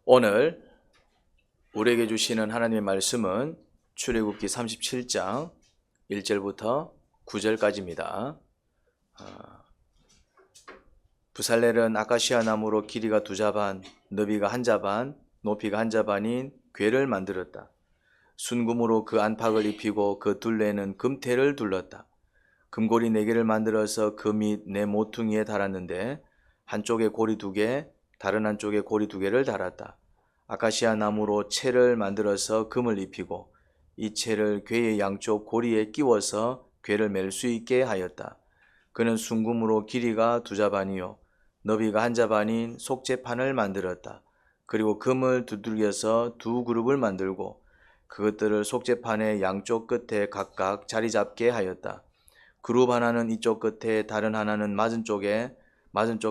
오늘 우리에게 주시는 하나님의 말씀은 출애굽기 37장 1절부터 9절까지입니다. 부살렐은 아카시아 나무로 길이가 2자반, 너비가 1자반, 높이가 1자반인 궤를 만들었다. 순금으로 그 안팎을 입히고 그 둘레에는 금태를 둘렀다. 금고리 4개를 만들어서 그 밑 네 모퉁이에 달았는데 한쪽에 고리 2개, 다른 한쪽에 고리 2개를 달았다. 아카시아 나무로 채를 만들어서 금을 입히고 이 채를 궤의 양쪽 고리에 끼워서 궤를 맬 수 있게 하였다. 그는 순금으로 길이가 2자반이요 너비가 1자반인 속죄판을 만들었다. 그리고 금을 두들겨서 2그룹을 만들고 그것들을 속죄판의 양쪽 끝에 각각 자리 잡게 하였다. 그룹 하나는 이쪽 끝에 다른 하나는 맞은 쪽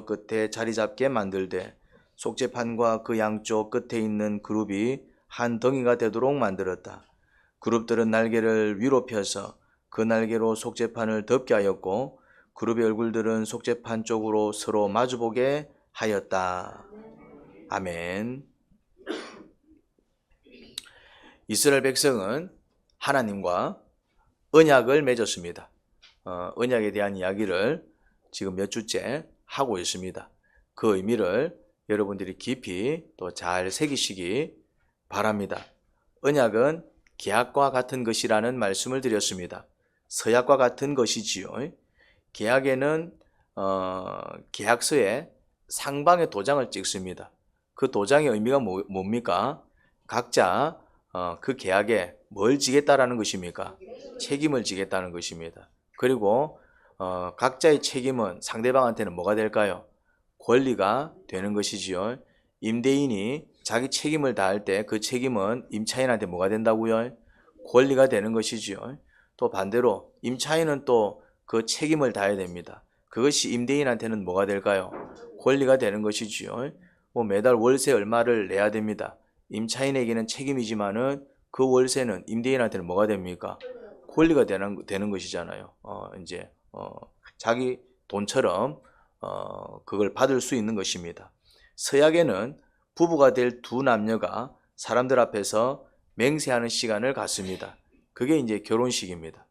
끝에 자리 잡게 만들되 속죄판과 그 양쪽 끝에 있는 그룹이 한 덩이가 되도록 만들었다. 그룹들은 날개를 위로 펴서 그 날개로 속죄판을 덮게 하였고 그룹의 얼굴들은 속죄판 쪽으로 서로 마주보게 하였다. 아멘. 이스라엘 백성은 하나님과 언약을 맺었습니다. 언약에 대한 이야기를 지금 몇 주째 하고 있습니다. 그 의미를 여러분들이 깊이 또 잘 새기시기 바랍니다. 언약은 계약과 같은 것이라는 말씀을 드렸습니다. 서약과 같은 것이지요. 계약에는 계약서에 상방의 도장을 찍습니다. 그 도장의 의미가 뭡니까? 각자 그 계약에 뭘 지겠다라는 것입니까? 책임을 지겠다는 것입니다. 그리고 각자의 책임은 상대방한테는 뭐가 될까요? 권리가 되는 것이지요. 임대인이 자기 책임을 다할 때 그 책임은 임차인한테 뭐가 된다고요? 권리가 되는 것이지요. 또 반대로 임차인은 또 그 책임을 다해야 됩니다. 그것이 임대인한테는 뭐가 될까요? 권리가 되는 것이지요. 매달 월세 얼마를 내야 됩니다. 임차인에게는 책임이지만은 그 월세는 임대인한테는 뭐가 됩니까? 권리가 되는 것이잖아요. 자기 돈처럼 그걸 받을 수 있는 것입니다. 서약에는 부부가 될 두 남녀가 사람들 앞에서 맹세하는 시간을 갖습니다. 그게 이제 결혼식입니다.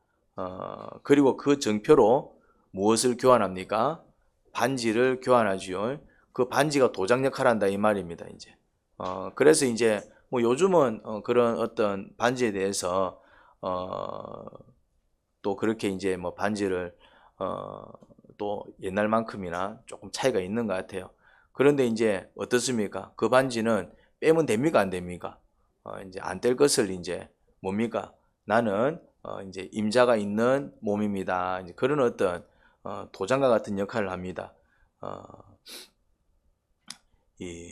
그리고 그 정표로 무엇을 교환합니까? 반지를 교환하지요. 그 반지가 도장 역할을 한다 이 말입니다. 그래서 요즘은 그런 어떤 반지에 대해서 또 그렇게 반지를 또 옛날만큼이나 조금 차이가 있는 것 같아요. 그런데 어떻습니까? 그 반지는 빼면 됩니까? 안 됩니까? 안 뗄 것을 뭡니까? 나는 임자가 있는 몸입니다. 그런 어떤 도장과 같은 역할을 합니다. 이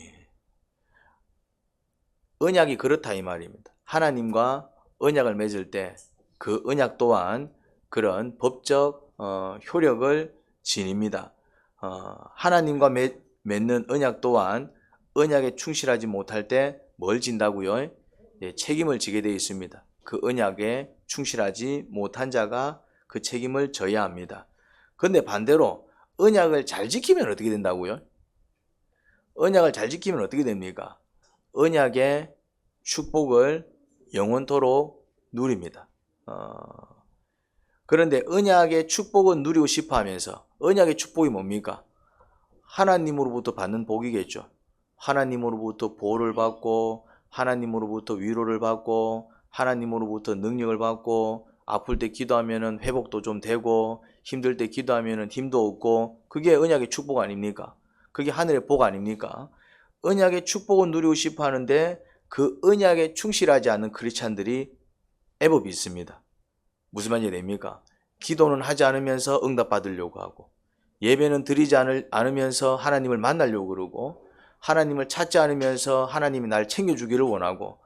언약이 그렇다 이 말입니다. 하나님과 언약을 맺을 때 그 언약 또한 그런 법적 효력을 지닙니다. 하나님과 맺는 언약 또한 언약에 충실하지 못할 때 뭘 진다고요? 책임을 지게 되어 있습니다. 그 언약에 충실하지 못한 자가 그 책임을 져야 합니다. 그런데 반대로 언약을 잘 지키면 어떻게 된다고요? 언약을 잘 지키면 어떻게 됩니까? 언약의 축복을 영원토록 누립니다. 그런데 언약의 축복은 누리고 싶어 하면서 언약의 축복이 뭡니까? 하나님으로부터 받는 복이겠죠. 하나님으로부터 보호를 받고 하나님으로부터 위로를 받고 하나님으로부터 능력을 받고 아플 때 기도하면 회복도 좀 되고 힘들 때 기도하면 힘도 얻고 그게 언약의 축복 아닙니까? 그게 하늘의 복 아닙니까? 언약의 축복은 누리고 싶어 하는데 그 언약에 충실하지 않는 크리스찬들이 애법이 있습니다. 무슨 말인지 됩니까? 기도는 하지 않으면서 응답받으려고 하고 예배는 드리지 않으면서 하나님을 만나려고 그러고 하나님을 찾지 않으면서 하나님이 날 챙겨주기를 원하고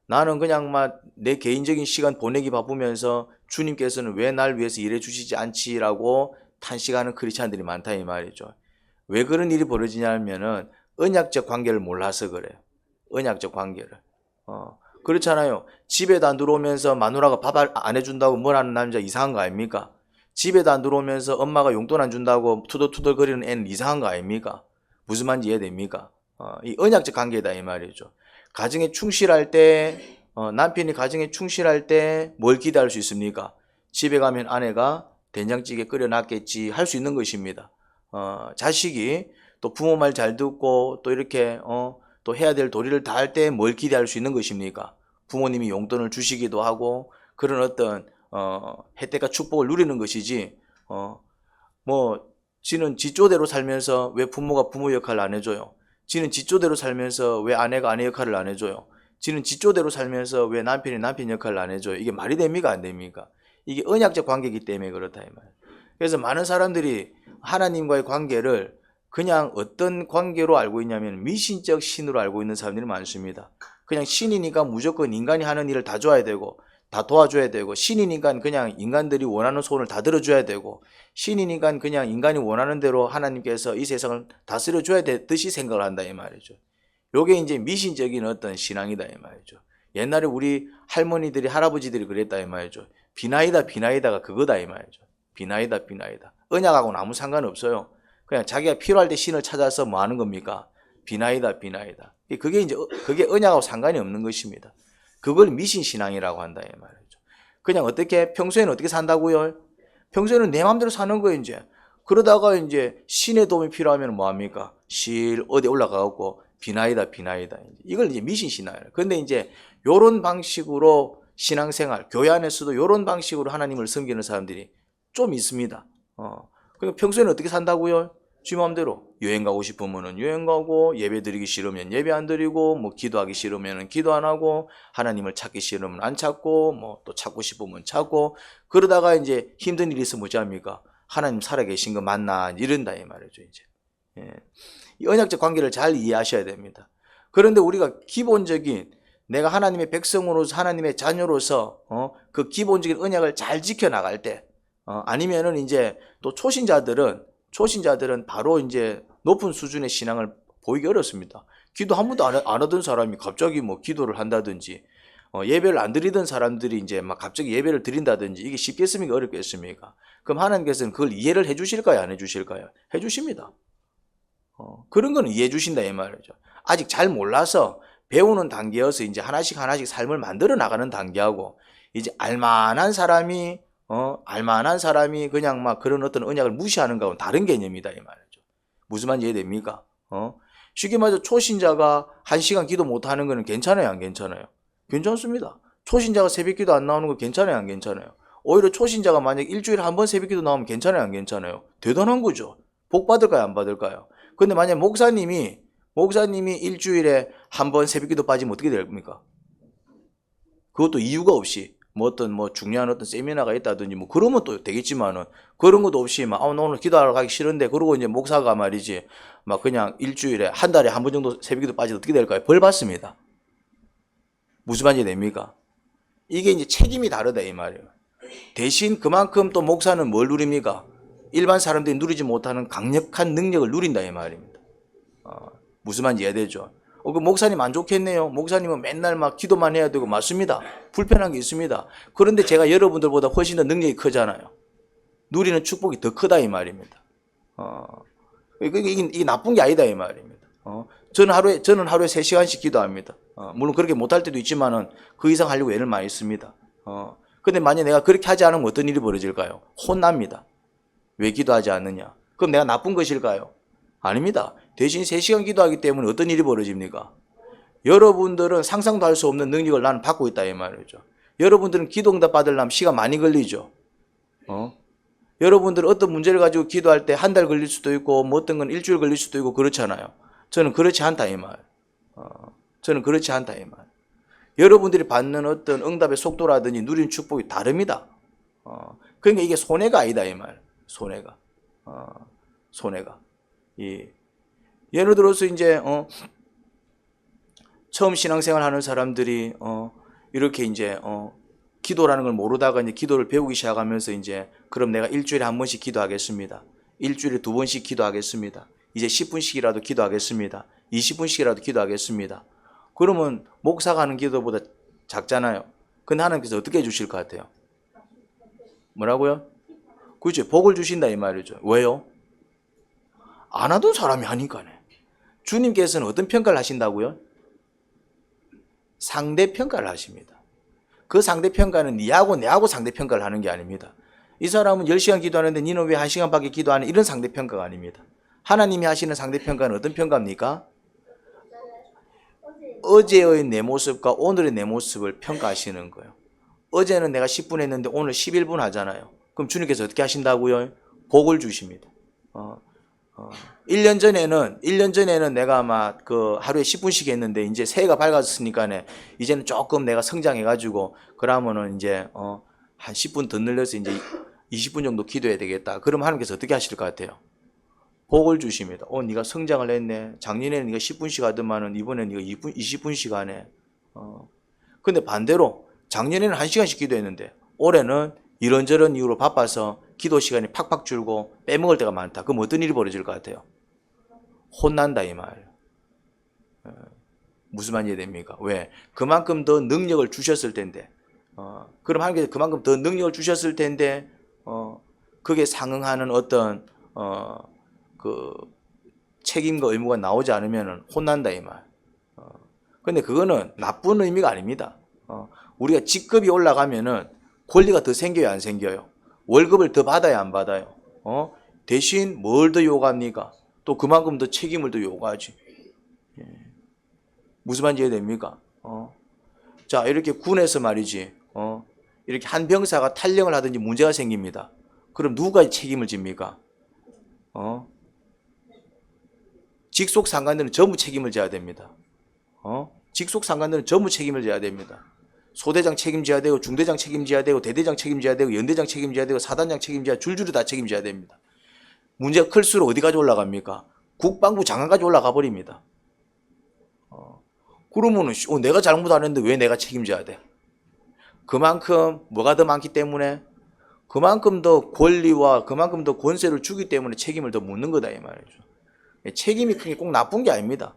나는 그냥 내 개인적인 시간 보내기 바쁘면서 주님께서는 왜 날 위해서 일해 주시지 않지라고 탄식하는 크리스찬들이 많다 이 말이죠. 왜 그런 일이 벌어지냐면은 언약적 관계를 몰라서 그래요. 언약적 관계를. 그렇잖아요. 집에도 안 들어오면서 마누라가 밥 안 해준다고 뭘 하는 남자 이상한 거 아닙니까? 집에도 안 들어오면서 엄마가 용돈 안 준다고 투덜투덜 거리는 애는 이상한 거 아닙니까? 무슨 말인지 이해됩니까? 이 언약적 관계다 이 말이죠. 가정에 충실할 때 남편이 가정에 충실할 때 뭘 기대할 수 있습니까? 집에 가면 아내가 된장찌개 끓여놨겠지 할 수 있는 것입니다. 자식이 또 부모 말 잘 듣고 또 이렇게 또 해야 될 도리를 다 할 때 뭘 기대할 수 있는 것입니까? 부모님이 용돈을 주시기도 하고 그런 어떤 혜택과 축복을 누리는 것이지 뭐 지는 지조대로 살면서 왜 부모가 부모 역할을 안 해줘요? 지는 지조대로 살면서 왜 아내가 아내 역할을 안 해줘요? 지는 지조대로 살면서 왜 남편이 남편 역할을 안 해줘요? 이게 말이 됩니까? 안 됩니까? 이게 언약적 관계이기 때문에 그렇다 이 말이에요. 그래서 많은 사람들이 하나님과의 관계를 그냥 어떤 관계로 알고 있냐면 미신적 신으로 알고 있는 사람들이 많습니다. 그냥 신이니까 무조건 인간이 하는 일을 다 줘야 되고 다 도와줘야 되고 신이니까 그냥 인간들이 원하는 소원을 다 들어줘야 되고 신이니까 그냥 인간이 원하는 대로 하나님께서 이 세상을 다스려줘야 되듯이 생각을 한다 이 말이죠. 요게 이제 미신적인 어떤 신앙이다 이 말이죠. 옛날에 우리 할머니들이 할아버지들이 그랬다 이 말이죠. 비나이다가 그거다 이 말이죠. 비나이다. 언약하고는 아무 상관없어요. 그냥 자기가 필요할 때 신을 찾아서 뭐 하는 겁니까? 비나이다. 그게 이제 그게 언약하고 상관이 없는 것입니다. 그걸 미신신앙이라고 한다 이 말이죠. 그냥 어떻게 평소에는 어떻게 산다고요? 평소에는 내 마음대로 사는 거예요 이제. 그러다가 이제 신의 도움이 필요하면 뭐 합니까? 어디 올라가고 비나이다. 이걸 이제 미신신앙이에요. 그런데 이제 요런 방식으로 신앙생활, 교회 안에서도 요런 방식으로 하나님을 섬기는 사람들이 좀 있습니다. 그러니까 평소에는 어떻게 산다고요? 지 마음대로 여행 가고 싶으면 여행 가고 예배 드리기 싫으면 예배 안 드리고 뭐 기도하기 싫으면 기도 안 하고 하나님을 찾기 싫으면 안 찾고 뭐 또 찾고 싶으면 찾고 그러다가 이제 힘든 일이 있으면 뭐지 합니까? 하나님 살아계신 거 맞나 이런다 이 말이죠 이제. 이 언약적 관계를 잘 이해하셔야 됩니다. 그런데 우리가 기본적인 내가 하나님의 백성으로서 하나님의 자녀로서 그 기본적인 언약을 잘 지켜나갈 때 아니면은 이제 또 초신자들은 바로 이제 높은 수준의 신앙을 보이기 어렵습니다. 기도 한 번도 안 하던 사람이 갑자기 뭐 기도를 한다든지 예배를 안 드리던 사람들이 이제 막 갑자기 예배를 드린다든지 이게 쉽겠습니까? 어렵겠습니까? 그럼 하나님께서는 그걸 이해를 해 주실까요? 안 해 주실까요? 해 주십니다. 그런 거는 이해해 주신다 이 말이죠. 아직 잘 몰라서 배우는 단계여서 이제 하나씩 삶을 만들어 나가는 단계하고 이제 알만한 사람이 그냥 막 그런 어떤 언약을 무시하는 거하고는 다른 개념이다 이 말이죠. 무슨 말인지 이해됩니까? 쉽게 말해서 초신자가 1시간 기도 못 하는 거는 괜찮아요, 안 괜찮아요? 괜찮습니다. 초신자가 새벽 기도 안 나오는 거 괜찮아요, 안 괜찮아요? 오히려 초신자가 만약 일주일에 한 번 새벽 기도 나오면 괜찮아요, 안 괜찮아요? 대단한 거죠. 복 받을까요, 안 받을까요? 근데 만약 목사님이 일주일에 한 번 새벽 기도 빠지면 어떻게 됩니까? 그것도 이유가 없이 뭐 어떤 중요한 어떤 세미나가 있다든지 뭐 그러면 또 되겠지만은 그런 것도 없이 막 오늘 기도하러 가기 싫은데 그러고 이제 목사가 말이지 막 그냥 일주일에 한 달에 한 번 정도 새벽기도 빠지면 어떻게 될까요? 벌 받습니다. 무슨 말인지 됩니까? 이게 이제 책임이 다르다 이 말이에요. 대신 그만큼 또 목사는 뭘 누립니까? 일반 사람들이 누리지 못하는 강력한 능력을 누린다 이 말입니다. 무슨 말인지 이해되죠? 그 목사님 안 좋겠네요. 목사님은 맨날 막 기도만 해야 되고 맞습니다. 불편한 게 있습니다. 그런데 제가 여러분들보다 훨씬 더 능력이 크잖아요. 누리는 축복이 더 크다 이 말입니다. 이게 나쁜 게 아니다 이 말입니다. 저는 하루에 3시간씩 기도합니다. 물론 그렇게 못할 때도 있지만은 그 이상 하려고 애를 많이 씁니다. 근데 만약 내가 그렇게 하지 않으면 어떤 일이 벌어질까요? 혼납니다. 왜 기도하지 않느냐? 그럼 내가 나쁜 것일까요? 아닙니다. 대신 3시간 기도하기 때문에 어떤 일이 벌어집니까? 여러분들은 상상도 할 수 없는 능력을 나는 받고 있다 이 말이죠. 여러분들은 기도응답 받으려면 시간 많이 걸리죠. 여러분들은 어떤 문제를 가지고 기도할 때 한 달 걸릴 수도 있고 뭐 어떤 건 일주일 걸릴 수도 있고 그렇잖아요. 저는 그렇지 않다 이 말. 여러분들이 받는 어떤 응답의 속도라든지 누리는 축복이 다릅니다. 그러니까 이게 손해가 아니다 이 말. 손해가. 예를 들어서 이제 처음 신앙생활 하는 사람들이 이렇게 이제 기도라는 걸 모르다가 이제 기도를 배우기 시작하면서 이제 그럼 내가 일주일에 한 번씩 기도하겠습니다. 일주일에 2번씩 기도하겠습니다. 이제 10분씩이라도 기도하겠습니다. 20분씩이라도 기도하겠습니다. 그러면 목사가 하는 기도보다 작잖아요. 근데 하나님께서 어떻게 해주실 것 같아요? 뭐라고요? 그렇죠. 복을 주신다 이 말이죠. 왜요? 안 하던 사람이 하니까네. 주님께서는 어떤 평가를 하신다고요? 상대평가를 하십니다. 그 상대평가는 니하고 내하고 상대평가를 하는 게 아닙니다. 이 사람은 10시간 기도하는데 니는 왜 1시간밖에 기도 안 해? 이런 상대평가가 아닙니다. 하나님이 하시는 상대평가는 어떤 평가입니까? 어제의 내 모습과 오늘의 내 모습을 평가하시는 거예요. 어제는 내가 10분 했는데 오늘 11분 하잖아요. 그럼 주님께서 어떻게 하신다고요? 복을 주십니다. 1년 전에는 내가 막 그 하루에 10분씩 했는데 이제 새해가 밝았으니까 이제는 조금 내가 성장해가지고 그러면은 이제 한 10분 더 늘려서 이제 20분 정도 기도해야 되겠다. 그럼 하나님께서 어떻게 하실 것 같아요? 복을 주십니다. 네가 성장을 했네. 작년에는 네가 10분씩 하더만은 이번에는 네가 20분씩 하네. 근데 반대로 작년에는 1시간씩 기도했는데 올해는 이런저런 이유로 바빠서 기도 시간이 팍팍 줄고 빼먹을 때가 많다. 그럼 어떤 일이 벌어질 것 같아요? 혼난다 이 말. 무슨 말인지 이해됩니까? 왜? 그만큼 더 능력을 주셨을 텐데. 그럼 하나님께서 그만큼 더 능력을 주셨을 텐데 그게 상응하는 어떤 그 책임과 의무가 나오지 않으면 혼난다 이 말. 근데 그거는 나쁜 의미가 아닙니다. 우리가 직급이 올라가면은 권리가 더 생겨요, 안 생겨요? 월급을 더 받아야 안 받아요? 대신 뭘 더 요구합니까? 또 그만큼 더 책임을 더 요구하지. 무슨 말인지 이해됩니까? 자, 이렇게 군에서 말이지, 이렇게 한 병사가 탈영을 하든지 문제가 생깁니다. 그럼 누가 책임을 집니까? 직속 상관들은 전부 책임을 져야 됩니다. 직속 상관들은 전부 책임을 져야 됩니다. 소대장 책임져야 되고, 중대장 책임져야 되고, 대대장 책임져야 되고, 연대장 책임져야 되고, 사단장 책임져야, 줄줄이 다 책임져야 됩니다. 문제가 클수록 어디까지 올라갑니까? 국방부 장관까지 올라가 버립니다. 그러면은 내가 잘못 안 했는데 왜 내가 책임져야 돼? 그만큼 뭐가 더 많기 때문에 그만큼 더 권리와 그만큼 더 권세를 주기 때문에 책임을 더 묻는 거다 이 말이죠. 책임이 큰 게 꼭 나쁜 게 아닙니다.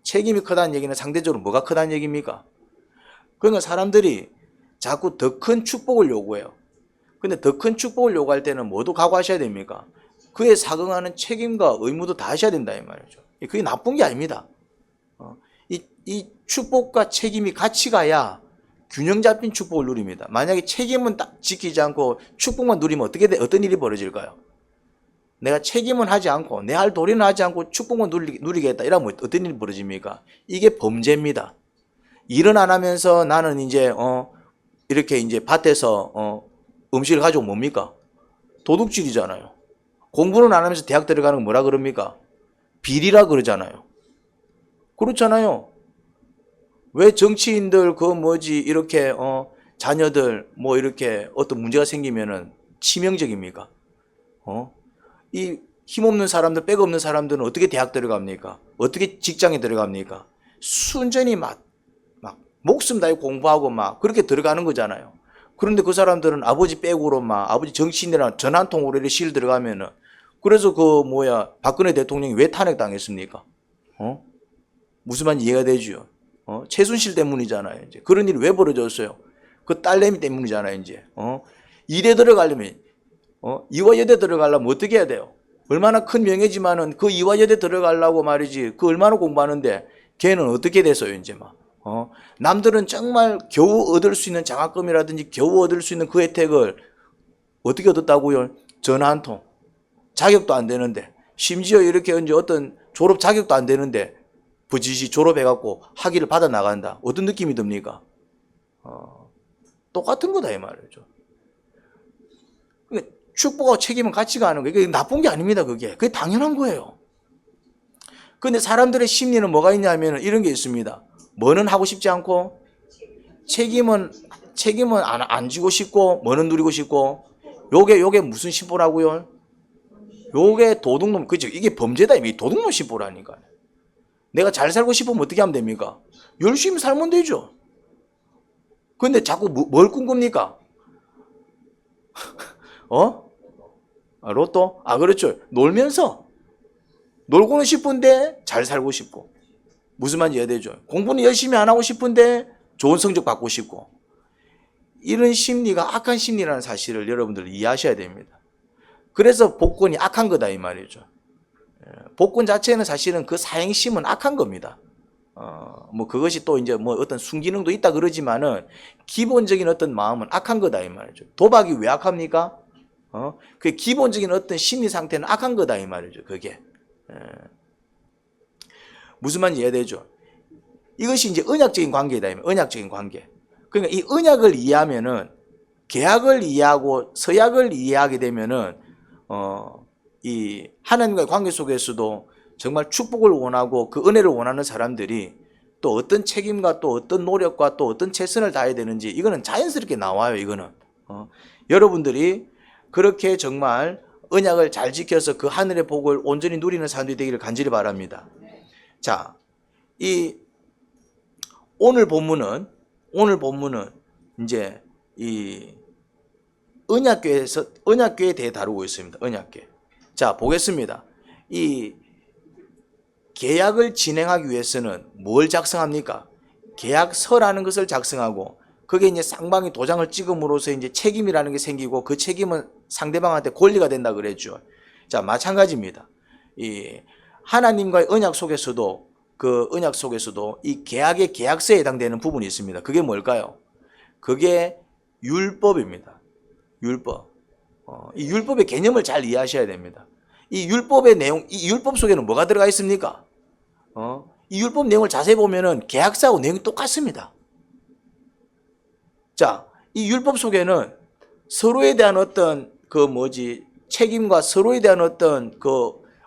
책임이 크다는 얘기는 상대적으로 뭐가 크다는 얘기입니까? 그러니까 사람들이 자꾸 더 큰 축복을 요구해요. 근데 더 큰 축복을 요구할 때는 뭐도 각오하셔야 됩니까? 그에 상응하는 책임과 의무도 다 하셔야 된다 이 말이죠. 그게 나쁜 게 아닙니다. 이 축복과 책임이 같이 가야 균형 잡힌 축복을 누립니다. 만약에 책임은 딱 지키지 않고 축복만 누리면 어떤 일이 벌어질까요? 내가 책임은 하지 않고 내 할 도리는 하지 않고 축복만 누리겠다 이러면 어떤 일이 벌어집니까? 이게 범죄입니다. 일은 안 하면서 나는 이제 이렇게 이제 밭에서 음식을 가지고 뭡니까? 도둑질이잖아요. 공부는 안 하면서 대학 들어가는 거 뭐라 그럽니까? 비리라 그러잖아요. 그렇잖아요. 왜 정치인들 이렇게 자녀들 뭐 이렇게 어떤 문제가 생기면은 치명적입니까? 이 힘없는 사람들, 백 없는 사람들은 어떻게 대학 들어갑니까? 어떻게 직장에 들어갑니까? 순전히 막 목숨 다해 공부하고 막 그렇게 들어가는 거잖아요. 그런데 그 사람들은 아버지 백으로 아버지 정치인이랑 전화 한 통으로 이렇게 실 들어가면은 그래서 박근혜 대통령이 왜 탄핵당했습니까? 무슨 말인지 이해가 되죠? 최순실 때문이잖아요. 이제 그런 일이 왜 벌어졌어요? 그 딸내미 때문이잖아요. 이제 이대 들어가려면 이화여대 들어가려면 어떻게 해야 돼요? 얼마나 큰 명예지만은 그 이화여대 들어가려고 말이지 그 얼마나 공부하는데 걔는 어떻게 됐어요? 이제 남들은 정말 겨우 얻을 수 있는 장학금이라든지 겨우 얻을 수 있는 그 혜택을 어떻게 얻었다고요? 전화 한 통. 자격도 안 되는데 심지어 이렇게 이제 어떤 졸업 자격도 안 되는데 부지시 졸업해갖고 학위를 받아 나간다. 어떤 느낌이 듭니까? 똑같은 거다 이 말이죠. 그러니까 축복과 책임은 같이 가는 거예요. 그게 나쁜 게 아닙니다. 그게 당연한 거예요. 그런데 사람들의 심리는 뭐가 있냐면 이런 게 있습니다. 뭐는 하고 싶지 않고 책임은 안 지고 싶고 뭐는 누리고 싶고 요게 무슨 심보라고요? 요게 도둑놈 그죠? 이게 범죄다. 이게 도둑놈 심보라니까요. 내가 잘 살고 싶으면 어떻게 하면 됩니까? 열심히 살면 되죠. 근데 자꾸 뭘 꿈꿉니까? 로또? 그렇죠. 놀면서. 놀고는 싶은데 잘 살고 싶고. 무슨 말인지 이해되죠? 공부는 열심히 안 하고 싶은데 좋은 성적 받고 싶고. 이런 심리가 악한 심리라는 사실을 여러분들 이해하셔야 됩니다. 그래서 복권이 악한 거다 이 말이죠. 복권 자체는 사실은 그 사행심은 악한 겁니다. 뭐 그것이 또 이제 뭐 어떤 순기능도 있다 그러지만은 기본적인 어떤 마음은 악한 거다 이 말이죠. 도박이 왜 악합니까? 그 기본적인 어떤 심리 상태는 악한 거다 이 말이죠. 그게 무슨 말인지 이해되죠? 이것이 이제 언약적인 관계다 이 말. 언약적인 관계. 그러니까 이 언약을 이해하면은 계약을 이해하고 서약을 이해하게 되면은 이 하나님과의 관계 속에서도 정말 축복을 원하고 그 은혜를 원하는 사람들이 또 어떤 책임과 또 어떤 노력과 또 어떤 최선을 다해야 되는지 이거는 자연스럽게 나와요. 이거는 여러분들이 그렇게 정말 언약을 잘 지켜서 그 하늘의 복을 온전히 누리는 사람들이 되기를 간절히 바랍니다. 자, 이 오늘 본문은 이제 이 언약궤에 대해 다루고 있습니다. 언약궤. 자, 보겠습니다. 이 계약을 진행하기 위해서는 뭘 작성합니까? 계약서라는 것을 작성하고 그게 이제 쌍방이 도장을 찍음으로써 이제 책임이라는 게 생기고 그 책임은 상대방한테 권리가 된다 그랬죠. 자, 마찬가지입니다. 이 하나님과의 언약 속에서도 이 계약의 계약서에 해당되는 부분이 있습니다. 그게 뭘까요? 그게 율법입니다. 율법. 이 율법의 개념을 잘 이해하셔야 됩니다. 이 율법의 내용, 이 율법 속에는 뭐가 들어가 있습니까? 이 율법 내용을 자세히 보면은 계약서하고 내용이 똑같습니다. 자, 이 율법 속에는 서로에 대한 어떤 책임과 서로에 대한 어떤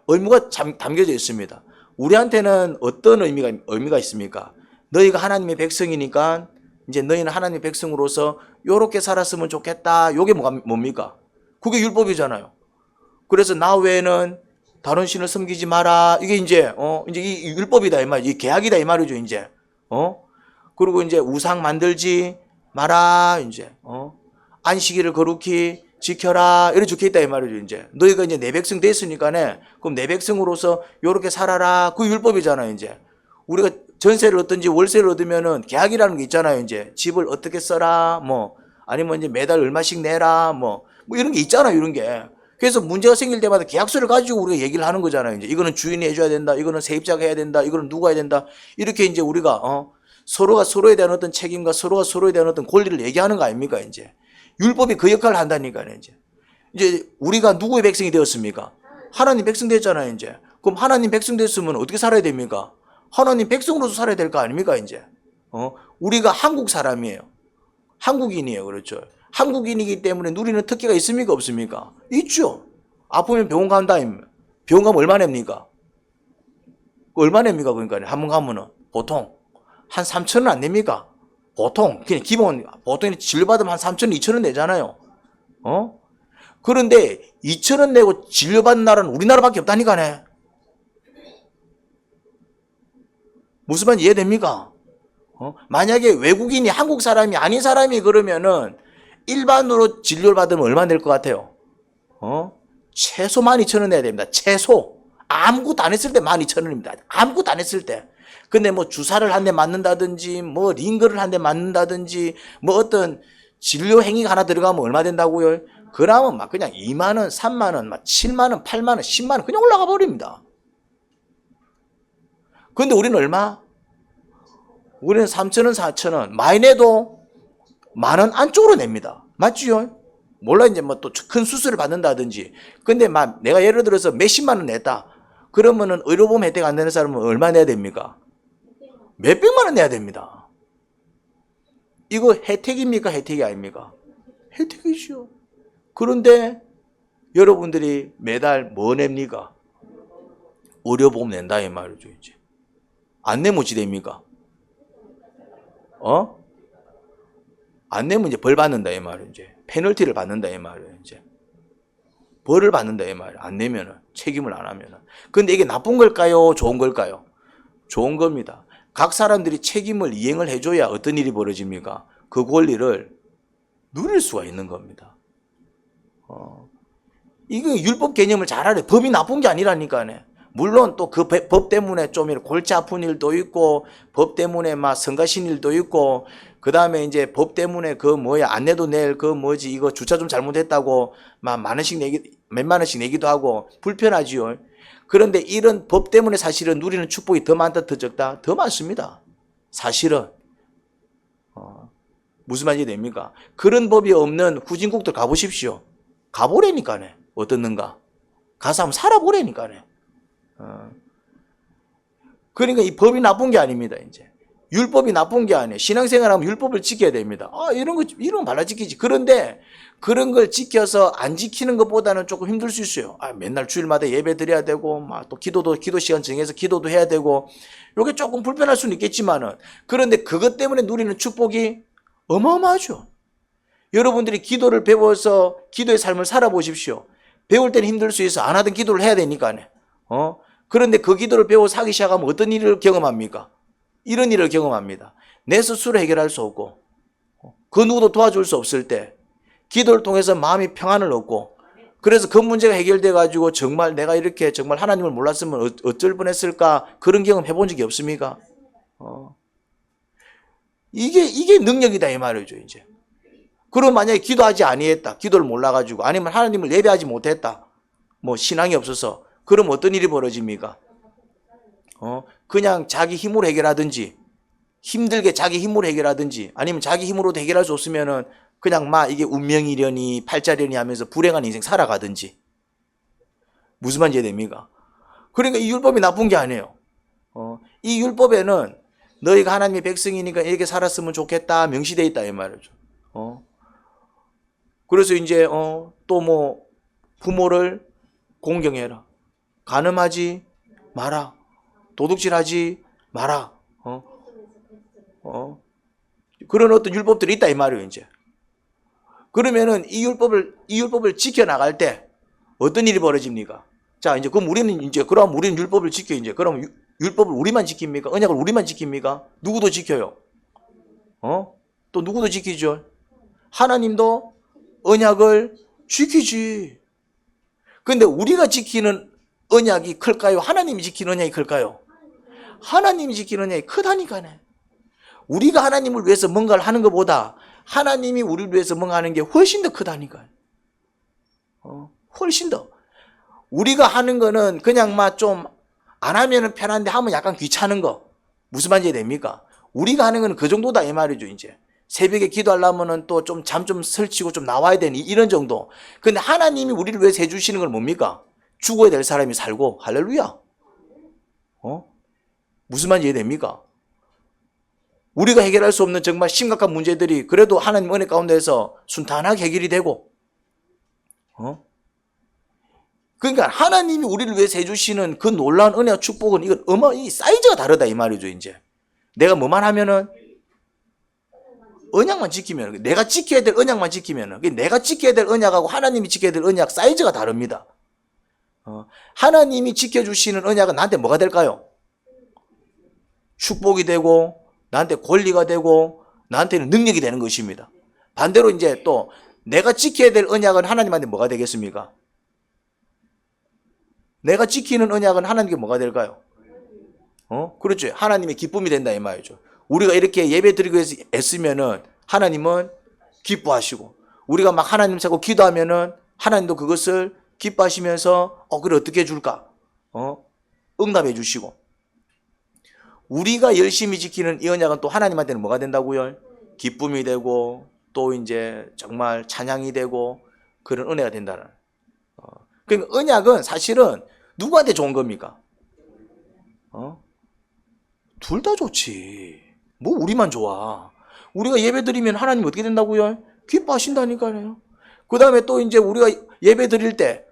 의무가 담겨져 있습니다. 우리한테는 어떤 의미가 있습니까? 너희가 하나님의 백성이니까 이제 너희는 하나님의 백성으로서 요렇게 살았으면 좋겠다. 요게 뭡니까? 그게 율법이잖아요. 그래서 나 외에는 다른 신을 섬기지 마라. 이게 이제 이 율법이다 이 말, 이 계약이다 이 말이죠 이제. 그리고 이제 우상 만들지 마라 이제. 안식일을 거룩히 지켜라 이렇게 적혀 있다 이 말이죠 이제. 너희가 이제 내 백성 됐으니까네. 그럼 내 백성으로서 요렇게 살아라. 그 율법이잖아요 이제. 우리가 전세를 얻든지 월세를 얻으면은 계약이라는 게 있잖아요 이제. 집을 어떻게 써라 뭐 아니면 이제 매달 얼마씩 내라 뭐 이런 게 있잖아요 이런 게. 그래서 문제가 생길 때마다 계약서를 가지고 우리가 얘기를 하는 거잖아요. 이제 이거는 주인이 해줘야 된다. 이거는 세입자가 해야 된다. 이거는 누가 해야 된다. 이렇게 이제 우리가 서로가 서로에 대한 어떤 책임과 서로가 서로에 대한 어떤 권리를 얘기하는 거 아닙니까 이제. 율법이 그 역할을 한다니까요 이제 우리가 누구의 백성이 되었습니까? 하나님 백성 됐잖아요 이제. 그럼 하나님 백성 됐으면 어떻게 살아야 됩니까? 하나님 백성으로서 살아야 될 거 아닙니까 이제. 우리가 한국 사람이에요. 한국인이에요. 그렇죠. 한국인이기 때문에 누리는 특혜가 있습니까? 없습니까? 있죠. 아프면 병원 간다. 병원 가면 얼마 냅니까? 얼마 냅니까? 그러니까 한 번 가면은 보통 한 3,000원 안 냅니까? 보통 그냥 기본 보통 진료받으면 한 3,000원, 2,000원 내잖아요. 그런데 2,000원 내고 진료받는 나라는 우리나라밖에 없다니까네. 무슨 말인지 이해됩니까? 만약에 외국인이 한국 사람이 아닌 사람이 그러면은 일반으로 진료를 받으면 얼마 낼 것 같아요? 최소 12,000원 내야 됩니다. 최소. 아무것도 안 했을 때 12,000원입니다. 아무것도 안 했을 때. 근데 뭐 주사를 한 대 맞는다든지 뭐 링거를 한 대 맞는다든지 뭐 어떤 진료 행위가 하나 들어가면 얼마 된다고요? 그러면 막 그냥 2만 원, 3만 원, 막 7만 원, 8만 원, 10만 원 그냥 올라가 버립니다. 근데 우리는 얼마? 우리는 3,000원, 4,000원 많이 내도 10,000원 안쪽으로 냅니다. 맞지요? 몰라 이제 뭐 또 큰 수술을 받는다든지. 근데 막 내가 예를 들어서 몇십만 원 냈다. 그러면은 의료보험 혜택 안 되는 사람은 얼마 내야 됩니까? 몇백만 원 내야 됩니다. 이거 혜택입니까? 혜택이 아닙니까? 혜택이죠. 그런데 여러분들이 매달 뭐 냅니까? 의료보험 낸다 이 말이죠 이제. 안 내면 어찌 됩니까? 안 내면 이제 벌 받는다 이 말이에요 이제. 페널티를 받는다 이 말이에요 이제. 벌을 받는다 이 말이에요. 안 내면은 책임을 안 하면은. 근데 이게 나쁜 걸까요? 좋은 걸까요? 좋은 겁니다. 각 사람들이 책임을 이행을 해줘야 어떤 일이 벌어집니까? 그 권리를 누릴 수가 있는 겁니다. 이거 율법 개념을 잘 알아요. 법이 나쁜 게 아니라니까요. 물론 또 그 법 때문에 좀 골치 아픈 일도 있고, 법 때문에 막 성가신 일도 있고, 그 다음에 이제 법 때문에 안 내도 낼 이거 주차 좀 잘못했다고 막 몇만 원씩 내기도 하고 불편하지요. 그런데 이런 법 때문에 사실은 누리는 축복이 더 많다, 더 적다? 더 많습니다. 사실은. 무슨 말인지 됩니까? 그런 법이 없는 후진국들 가보십시오. 가보라니까네. 어떻는가? 가서 한번 살아보라니까네. 그러니까 이 법이 나쁜 게 아닙니다, 이제. 율법이 나쁜 게 아니에요. 신앙생활하면 율법을 지켜야 됩니다. 이런 거 발라 지키지. 그런데 그런 걸 지켜서 안 지키는 것보다는 조금 힘들 수 있어요. 맨날 주일마다 예배 드려야 되고, 막 또 기도 시간 정해서 기도도 해야 되고, 요게 조금 불편할 수는 있겠지만은, 그런데 그것 때문에 누리는 축복이 어마어마하죠. 여러분들이 기도를 배워서 기도의 삶을 살아보십시오. 배울 때는 힘들 수 있어. 안 하던 기도를 해야 되니까. 그런데 그 기도를 배워서 하기 시작하면 어떤 일을 경험합니까? 이런 일을 경험합니다. 내 스스로 해결할 수 없고, 그 누구도 도와줄 수 없을 때, 기도를 통해서 마음이 평안을 얻고, 그래서 그 문제가 해결돼 가지고 정말 내가 이렇게 정말 하나님을 몰랐으면 어쩔 뻔했을까, 그런 경험 해본 적이 없습니까? 이게 능력이다 이 말이죠, 이제. 그럼 만약에 기도하지 아니했다, 기도를 몰라가지고, 아니면 하나님을 예배하지 못했다, 뭐 신앙이 없어서, 그럼 어떤 일이 벌어집니까? 그냥 자기 힘으로 해결하든지, 힘들게 자기 힘으로 해결하든지, 아니면 자기 힘으로도 해결할 수 없으면은 그냥 이게 운명이려니 팔자려니 하면서 불행한 인생 살아가든지. 무슨 말인지 이해됩니까? 그러니까 이 율법이 나쁜 게 아니에요. 이 율법에는 너희가 하나님의 백성이니까 이렇게 살았으면 좋겠다 명시되어 있다 이 말이죠. 그래서 이제 또 뭐 부모를 공경해라, 간음하지 마라, 도둑질하지 마라. 그런 어떤 율법들이 있다 이 말이에요, 이제. 그러면은 이 율법을 지켜 나갈 때 어떤 일이 벌어집니까? 자, 이제 그럼 우리는 율법을 지켜 이제. 그럼 율법을 우리만 지킵니까? 언약을 우리만 지킵니까? 누구도 지켜요. 또 누구도 지키죠. 하나님도 언약을 지키지. 근데 우리가 지키는 언약이 클까요? 하나님이 지키는 언약이 클까요? 하나님이 지키는 언약이 크다니까네. 우리가 하나님을 위해서 뭔가를 하는 것보다 하나님이 우리를 위해서 뭔가 하는 게 훨씬 더 크다니까요. 훨씬 더. 우리가 하는 거는 그냥 좀 안 하면은 편한데 하면 약간 귀찮은 거. 무슨 말인지 됩니까? 우리가 하는 거는 그 정도다 이 말이죠, 이제. 새벽에 기도하려면은 또 좀 잠 좀 설치고 좀 나와야 되니 이런 정도. 근데 하나님이 우리를 위해서 해주시는 건 뭡니까? 죽어야 될 사람이 살고, 할렐루야. 무슨 말인지 이해됩니까? 우리가 해결할 수 없는 정말 심각한 문제들이 그래도 하나님 은혜 가운데서 순탄하게 해결이 되고, 그러니까 하나님이 우리를 위해서 해주시는 그 놀라운 은혜와 축복은 이건 이 사이즈가 다르다 이 말이죠, 이제. 내가 뭐만 하면은 언약만 지키면, 내가 지켜야 될 언약만 지키면은, 내가 지켜야 될 언약하고 하나님이 지켜야 될 언약 사이즈가 다릅니다. 하나님이 지켜주시는 언약은 나한테 뭐가 될까요? 축복이 되고, 나한테 권리가 되고, 나한테는 능력이 되는 것입니다. 반대로 이제 또 내가 지켜야 될 언약은 하나님한테 뭐가 되겠습니까? 내가 지키는 언약은 하나님께 뭐가 될까요? 그렇죠. 하나님의 기쁨이 된다 이 말이죠. 우리가 이렇게 예배 드리기 위해서 애쓰면은 하나님은 기뻐하시고, 우리가 막 하나님 찾고 기도하면은 하나님도 그것을 기뻐하시면서 그래 어떻게 해줄까? 응답해 주시고, 우리가 열심히 지키는 이 언약은 또 하나님한테는 뭐가 된다고요? 기쁨이 되고, 또 이제 정말 찬양이 되고, 그런 은혜가 된다는. 그러니까 언약은 사실은 누구한테 좋은 겁니까? 둘 다 좋지. 뭐 우리만 좋아. 우리가 예배 드리면 하나님 어떻게 된다고요? 기뻐하신다니까요. 그 다음에 또 이제 우리가 예배 드릴 때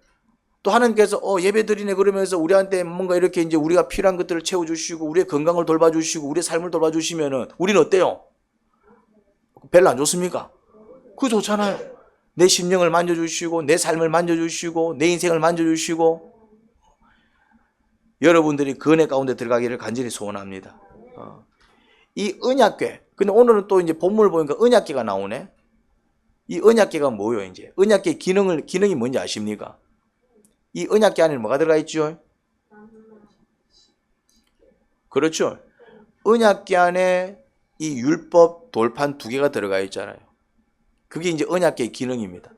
또 하나님께서 예배 드리네 그러면서 우리한테 뭔가 이렇게 이제 우리가 필요한 것들을 채워주시고, 우리의 건강을 돌봐주시고, 우리의 삶을 돌봐주시면은 우리는 어때요? 별로 안 좋습니까? 그거 좋잖아요. 내 심령을 만져주시고, 내 삶을 만져주시고, 내 인생을 만져주시고. 여러분들이 그 은혜 가운데 들어가기를 간절히 소원합니다. 이 언약궤. 근데 오늘은 또 이제 본문을 보니까 언약궤가 나오네. 이 언약궤가 뭐예요, 이제? 언약궤 기능이 뭔지 아십니까? 이 언약궤 안에 뭐가 들어가 있죠? 그렇죠. 언약궤 안에 이 율법 돌판 2개가 들어가 있잖아요. 그게 이제 언약궤의 기능입니다.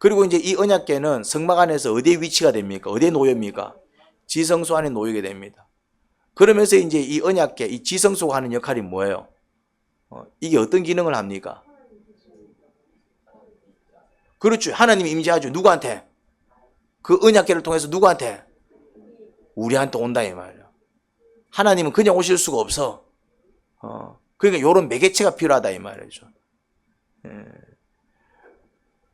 그리고 이제 이 언약궤는 성막 안에서 어디에 위치가 됩니까? 어디에 놓여입니까? 지성소 안에 놓이게 됩니다. 그러면서 이제 이 언약궤, 이 지성소가 하는 역할이 뭐예요? 이게 어떤 기능을 합니까? 그렇죠. 하나님이 임재하죠. 누구한테? 그 언약궤를 통해서 누구한테? 우리한테 온다 이 말이에요. 하나님은 그냥 오실 수가 없어. 그러니까 이런 매개체가 필요하다 이 말이죠.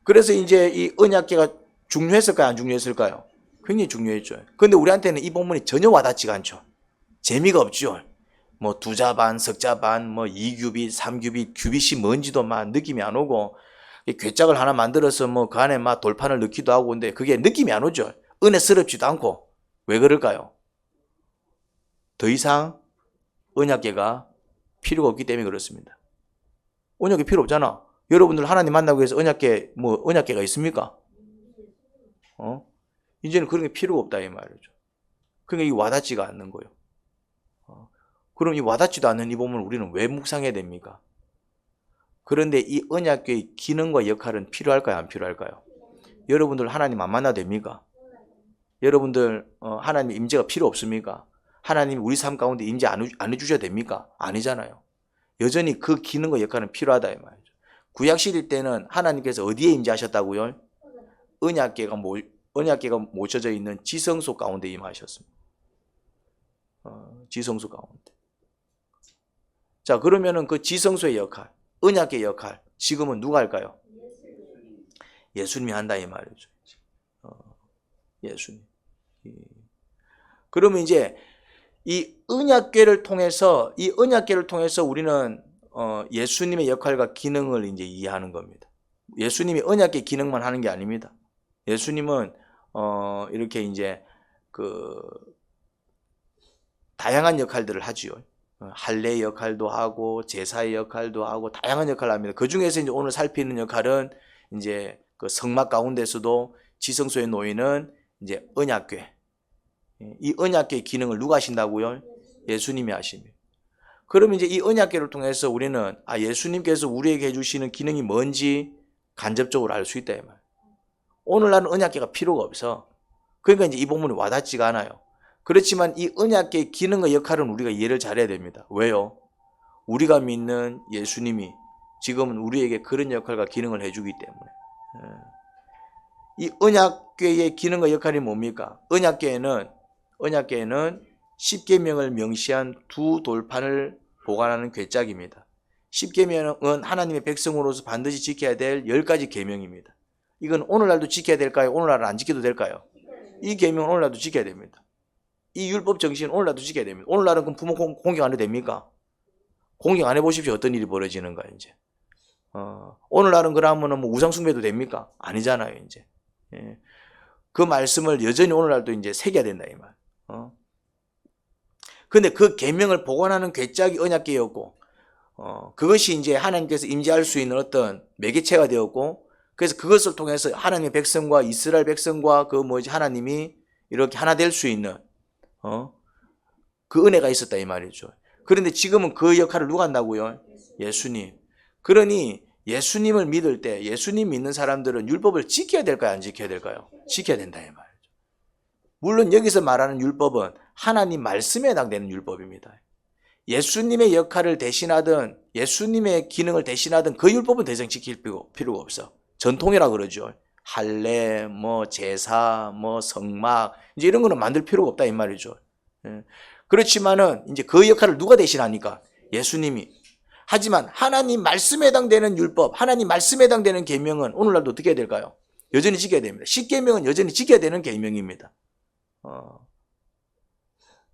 그래서 이제 이 언약궤가 중요했을까요? 안 중요했을까요? 굉장히 중요했죠. 그런데 우리한테는 이 본문이 전혀 와닿지가 않죠. 재미가 없죠. 뭐 두자반, 석자반, 뭐 2규빗, 3규빗, 규빗이 뭔지도 막 느낌이 안 오고, 궤짝을 하나 만들어서 뭐 그 안에 막 돌판을 넣기도 하고, 근데 그게 느낌이 안 오죠. 은혜스럽지도 않고. 왜 그럴까요? 더 이상 언약궤가 필요가 없기 때문에 그렇습니다. 언약궤 필요 없잖아. 여러분들 하나님 만나기 위해서 언약궤가 있습니까? 이제는 그런 게 필요가 없다 이 말이죠. 그러니까 이 와닿지가 않는 거예요. 그럼 이 와닿지도 않는 이 본문을 우리는 왜 묵상해야 됩니까? 그런데 이 언약궤의 기능과 역할은 필요할까요? 안 필요할까요? 여러분들 하나님 안 만나도 됩니까? 여러분들 하나님 임재가 필요 없습니까? 하나님 우리 삶 가운데 임재 안 해주셔야 됩니까? 아니잖아요. 여전히 그 기능과 역할은 필요하다 이 말이죠. 구약시대 때는 하나님께서 어디에 임재하셨다고요? 언약궤가 모셔져 있는 지성소 가운데 임하셨습니다. 지성소 가운데. 자, 그러면은 그 지성소의 역할, 언약궤의 역할, 지금은 누가 할까요? 예수님이 한다 이 말이죠. 예수님. 그러면 이제 이 언약궤를 통해서 우리는 예수님의 역할과 기능을 이제 이해하는 겁니다. 예수님이 언약궤 기능만 하는 게 아닙니다. 예수님은 이렇게 이제 그 다양한 역할들을 하지요. 할례의 역할도 하고 제사의 역할도 하고 다양한 역할을 합니다. 그 중에서 이제 오늘 살피는 역할은 이제 그 성막 가운데서도 지성소에 놓이는 이제 언약궤. 이 언약궤의 기능을 누가 하신다고요? 예수님이 하십니다. 그러면 이제 이 언약궤를 통해서 우리는 예수님께서 우리에게 해주시는 기능이 뭔지 간접적으로 알 수 있다 이 말. 오늘날은 언약궤가 필요가 없어. 그러니까 이제 이 본문이 와닿지가 않아요. 그렇지만 이 언약궤의 기능과 역할은 우리가 이해를 잘해야 됩니다. 왜요? 우리가 믿는 예수님이 지금은 우리에게 그런 역할과 기능을 해주기 때문에. 이 언약궤의 기능과 역할이 뭡니까? 언약궤에는 십계명을 명시한 두 돌판을 보관하는 궤짝입니다. 십계명은 하나님의 백성으로서 반드시 지켜야 될 10가지 계명입니다. 이건 오늘날도 지켜야 될까요? 오늘날은 안 지켜도 될까요? 이 계명은 오늘날도 지켜야 됩니다. 이 율법 정신은 오늘날도 지켜야 됩니다. 오늘날은 그럼 부모 공경 안 해도 됩니까? 공경 안 해보십시오. 어떤 일이 벌어지는가 이제. 오늘날은 그러면은 뭐 우상 숭배도 됩니까? 아니잖아요 이제. 그 말씀을 여전히 오늘날도 이제 새겨야 된다 이 말. 근데 그 계명을 보관하는 궤짝이 언약궤였고, 그것이 이제 하나님께서 임재할 수 있는 어떤 매개체가 되었고, 그래서 그것을 통해서 하나님의 백성과 이스라엘 백성과 하나님이 이렇게 하나 될 수 있는 그 은혜가 있었다 이 말이죠. 그런데 지금은 그 역할을 누가 한다고요? 예수님. 그러니 예수님을 믿을 때 예수님 믿는 사람들은 율법을 지켜야 될까요? 안 지켜야 될까요? 지켜야 된다 이 말이죠. 물론 여기서 말하는 율법은 하나님 말씀에 해당되는 율법입니다. 예수님의 역할을 대신하든 예수님의 기능을 대신하든 그 율법은 더 이상 지킬 필요가 없어. 전통이라 그러죠. 할례, 제사, 성막 이제 이런 거는 만들 필요가 없다 이 말이죠. 그렇지만은 이제 그 역할을 누가 대신하니까? 예수님이. 하지만 하나님 말씀에 해당되는 율법, 하나님 말씀에 해당되는 계명은 오늘날도 어떻게 해야 될까요? 여전히 지켜야 됩니다. 십계명은 여전히 지켜야 되는 계명입니다.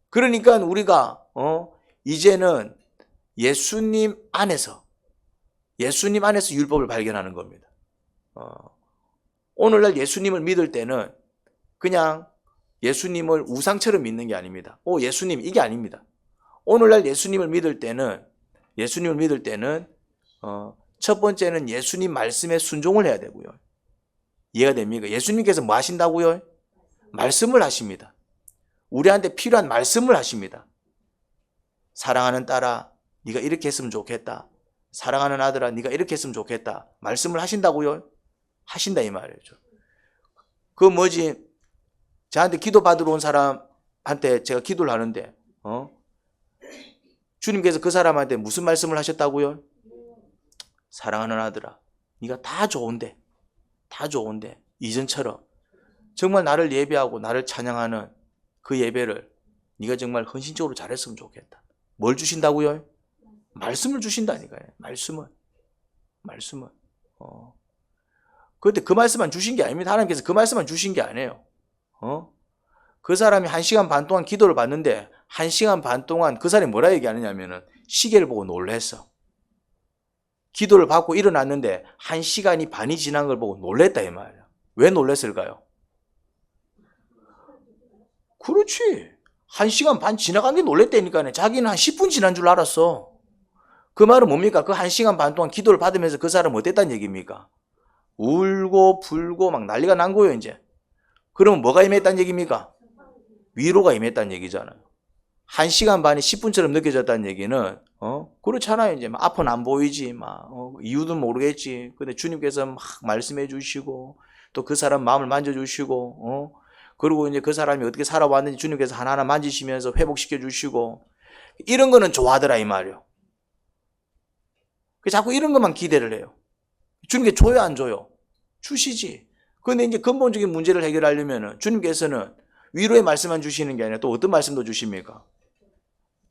그러니까 우리가 이제는 예수님 안에서 율법을 발견하는 겁니다. 오늘날 예수님을 믿을 때는 그냥 예수님을 우상처럼 믿는 게 아닙니다. 예수님 이게 아닙니다. 오늘날 예수님을 믿을 때는 첫 번째는 예수님 말씀에 순종을 해야 되고요. 이해가 됩니까? 예수님께서 뭐 하신다고요? 말씀을 하십니다. 우리한테 필요한 말씀을 하십니다. 사랑하는 딸아, 네가 이렇게 했으면 좋겠다. 사랑하는 아들아, 네가 이렇게 했으면 좋겠다. 말씀을 하신다고요? 하신다 이 말이죠. 그 뭐지? 저한테 기도 받으러 온 사람한테 제가 기도를 하는데, 주님께서 그 사람한테 무슨 말씀을 하셨다고요? 사랑하는 아들아, 네가 다 좋은데 이전처럼 정말 나를 예배하고 나를 찬양하는 그 예배를 네가 정말 헌신적으로 잘했으면 좋겠다. 뭘 주신다고요? 말씀을 주신다니까요. 말씀을. 그런데 그 말씀만 주신 게 아닙니다. 하나님께서 그 말씀만 주신 게 아니에요. 그 사람이 1시간 반 동안 기도를 받는데 1시간 반 동안 그 사람이 뭐라 얘기하느냐면은 시계를 보고 놀랬어. 기도를 받고 일어났는데 1시간이 반이 지난 걸 보고 놀랬다 이 말이야. 왜 놀랬을까요? 그렇지. 1시간 반 지나간 게 놀랬다니까요. 자기는 한 10분 지난 줄 알았어. 그 말은 뭡니까? 그 1시간 반 동안 기도를 받으면서 그 사람은 어땠다는 얘기입니까? 울고 불고 막 난리가 난 거예요 이제. 그러면 뭐가 임했다는 얘기입니까? 위로가 임했다는 얘기잖아요. 1시간 반이 10분처럼 느껴졌다는 얘기는 그렇잖아요. 이제 막 앞은 안 보이지, 이유는 모르겠지. 근데 주님께서 막 말씀해 주시고 또 그 사람 마음을 만져주시고 그리고 이제 그 사람이 어떻게 살아왔는지 주님께서 하나하나 만지시면서 회복시켜 주시고 이런 거는 좋아하더라 이 말이요. 자꾸 이런 것만 기대를 해요. 주님께 줘요 안 줘요? 주시지. 그런데 이제 근본적인 문제를 해결하려면 주님께서는 위로의 말씀만 주시는 게 아니라 또 어떤 말씀도 주십니까?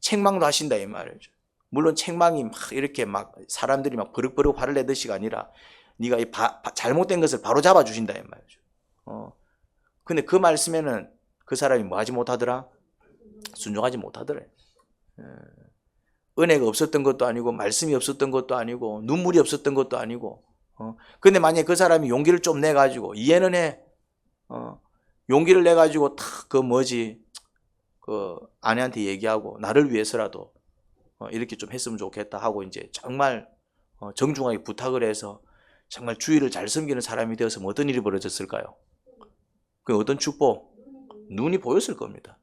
책망도 하신다 이 말이죠. 물론 책망이 막 이렇게 막 사람들이 막 버럭버럭 화를 내듯이가 아니라 네가 이 잘못된 것을 바로 잡아 주신다 이 말이죠. 근데 그 말씀에는 그 사람이 뭐 하지 못하더라? 순종하지 못하더래. 은혜가 없었던 것도 아니고 말씀이 없었던 것도 아니고 눈물이 없었던 것도 아니고 근데 만약에 그 사람이 용기를 좀 내가지고 이해는 해. 용기를 내가지고 탁 그 아내한테 얘기하고 나를 위해서라도 이렇게 좀 했으면 좋겠다 하고 이제 정말 정중하게 부탁을 해서 정말 주의를 잘 섬기는 사람이 되었으면 어떤 일이 벌어졌을까요? 그 어떤 축복? 눈이 보였을 겁니다.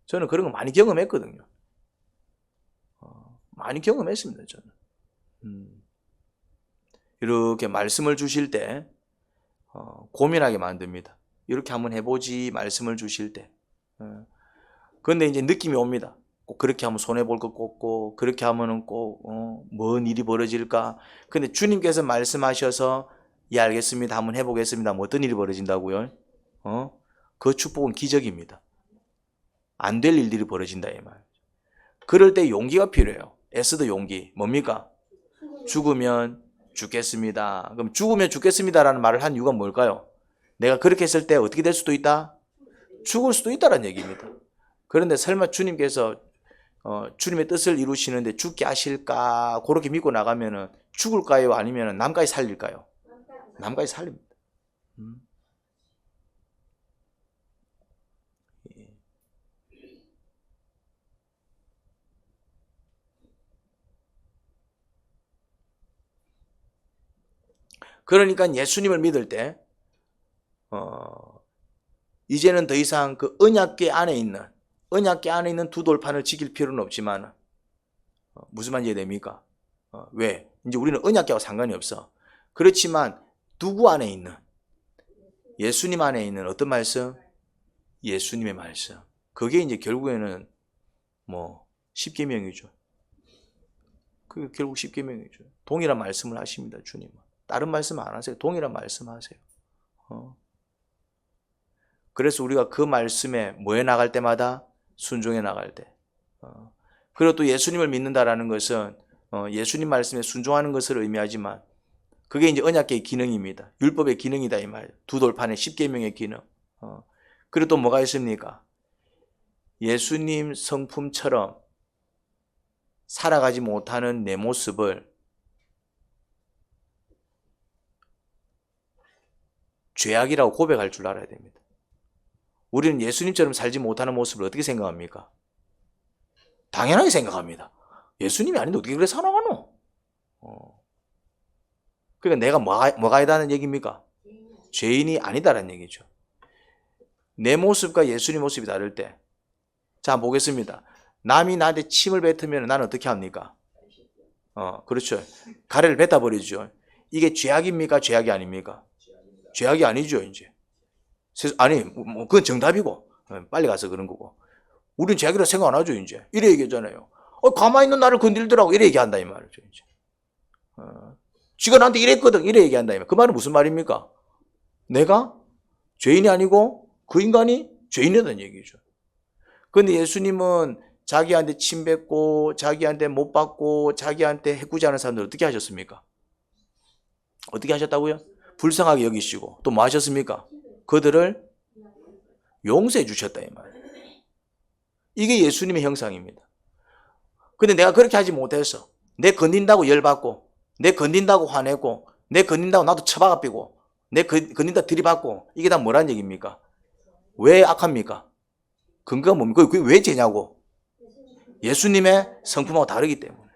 저는 그런 거 많이 경험했거든요. 많이 경험했습니다, 저는. 이렇게 말씀을 주실 때 고민하게 만듭니다. 이렇게 한번 해보지 말씀을 주실 때. 그런데 이제 느낌이 옵니다. 꼭 그렇게 하면 손해볼 것 같고 그렇게 하면은 꼭 뭔 일이 벌어질까. 근데 주님께서 말씀하셔서 예 알겠습니다. 한번 해보겠습니다. 뭐 어떤 일이 벌어진다고요? 그 축복은 기적입니다. 안 될 일들이 벌어진다 이 말. 그럴 때 용기가 필요해요. 애써도 용기. 뭡니까? 죽으면 죽겠습니다. 그럼 죽으면 죽겠습니다라는 말을 한 이유가 뭘까요? 내가 그렇게 했을 때 어떻게 될 수도 있다? 죽을 수도 있다는 얘기입니다. 그런데 설마 주님께서 주님의 뜻을 이루시는데 죽게 하실까? 그렇게 믿고 나가면은 죽을까요? 아니면 남까지 살릴까요? 남까지 살립니다. 그러니까 예수님을 믿을 때 이제는 더 이상 그 언약궤 안에 있는 두 돌판을 지킬 필요는 없지만 무슨 말인지 이해됩니까? 왜? 이제 우리는 언약궤하고 상관이 없어. 그렇지만 누구 안에 있는? 예수님 안에 있는 어떤 말씀? 예수님의 말씀. 그게 이제 결국에는 십계명이죠. 그게 결국 십계명이죠. 동일한 말씀을 하십니다, 주님은. 다른 말씀 안 하세요. 동일한 말씀 하세요. 그래서 우리가 그 말씀에 뭐에 나갈 때마다 순종해 나갈 때. 그리고 또 예수님을 믿는다라는 것은 예수님 말씀에 순종하는 것을 의미하지만 그게 이제 언약궤의 기능입니다. 율법의 기능이다 이 말이에요. 두 돌판의 십계명의 기능. 그리고 또 뭐가 있습니까? 예수님 성품처럼 살아가지 못하는 내 모습을 죄악이라고 고백할 줄 알아야 됩니다. 우리는 예수님처럼 살지 못하는 모습을 어떻게 생각합니까? 당연하게 생각합니다. 예수님이 아닌데 어떻게 그래 살아가노? 그러니까 내가 뭐가 아니다는 얘기입니까? 죄인이 아니다라는 얘기죠. 내 모습과 예수님 모습이 다를 때, 자 보겠습니다. 남이 나한테 침을 뱉으면 나는 어떻게 합니까? 그렇죠. 가래를 뱉어버리죠. 이게 죄악입니까? 죄악이 아닙니까? 죄악이 아니죠, 이제. 아니, 그건 정답이고. 빨리 가서 그런 거고. 우린 죄악이라 생각 안 하죠, 이제. 이래 얘기하잖아요. 가만히 있는 나를 건들더라고. 이래 얘기한다, 이 말이죠, 이제. 지가 나한테 이랬거든. 이래 얘기한다, 이 말. 그 말은 무슨 말입니까? 내가 죄인이 아니고 그 인간이 죄인이라는 얘기죠. 그런데 예수님은 자기한테 침뱉고, 자기한테 못 받고, 자기한테 해꾸지하는 사람들 어떻게 하셨습니까? 어떻게 하셨다고요? 불쌍하게 여기시고, 또 뭐 하셨습니까? 그들을 용서해 주셨다, 이 말. 이게 예수님의 형상입니다. 근데 내가 그렇게 하지 못해서, 내 건든다고 열받고, 내 건든다고 화내고, 내 건든다고 나도 처박아 삐고, 내 건든다 들이받고, 이게 다 뭐란 얘기입니까? 왜 악합니까? 근거가 뭡니까? 그게 왜 죄냐고? 예수님의 성품하고 다르기 때문에.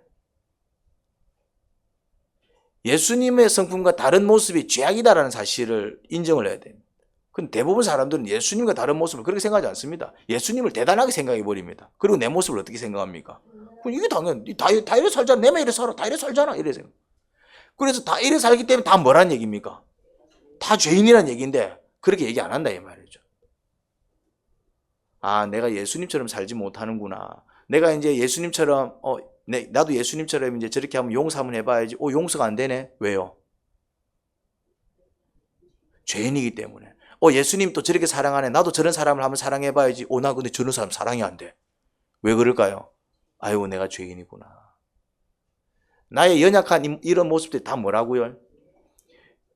예수님의 성품과 다른 모습이 죄악이다라는 사실을 인정을 해야 됩니다. 근데 대부분 사람들은 예수님과 다른 모습을 그렇게 생각하지 않습니다. 예수님을 대단하게 생각해 버립니다. 그리고 내 모습을 어떻게 생각합니까? 이게 당연히 다 이래 살잖아. 내만 이래 살아. 다 이래 살잖아. 이래 생각. 그래서 다 이래 살기 때문에 다 뭐란 얘기입니까? 다 죄인이란 얘기인데 그렇게 얘기 안 한다 이 말이죠. 아, 내가 예수님처럼 살지 못하는구나. 내가 이제 예수님처럼 나도 예수님처럼 이제 저렇게 하면 용서 한번 해봐야지. 용서가 안 되네. 왜요? 죄인이기 때문에. 예수님 또 저렇게 사랑하네. 나도 저런 사람을 한번 사랑해봐야지. 나 근데 저런 사람 사랑이 안 돼. 왜 그럴까요? 아이고, 내가 죄인이구나. 나의 연약한 이런 모습들이 다 뭐라고요?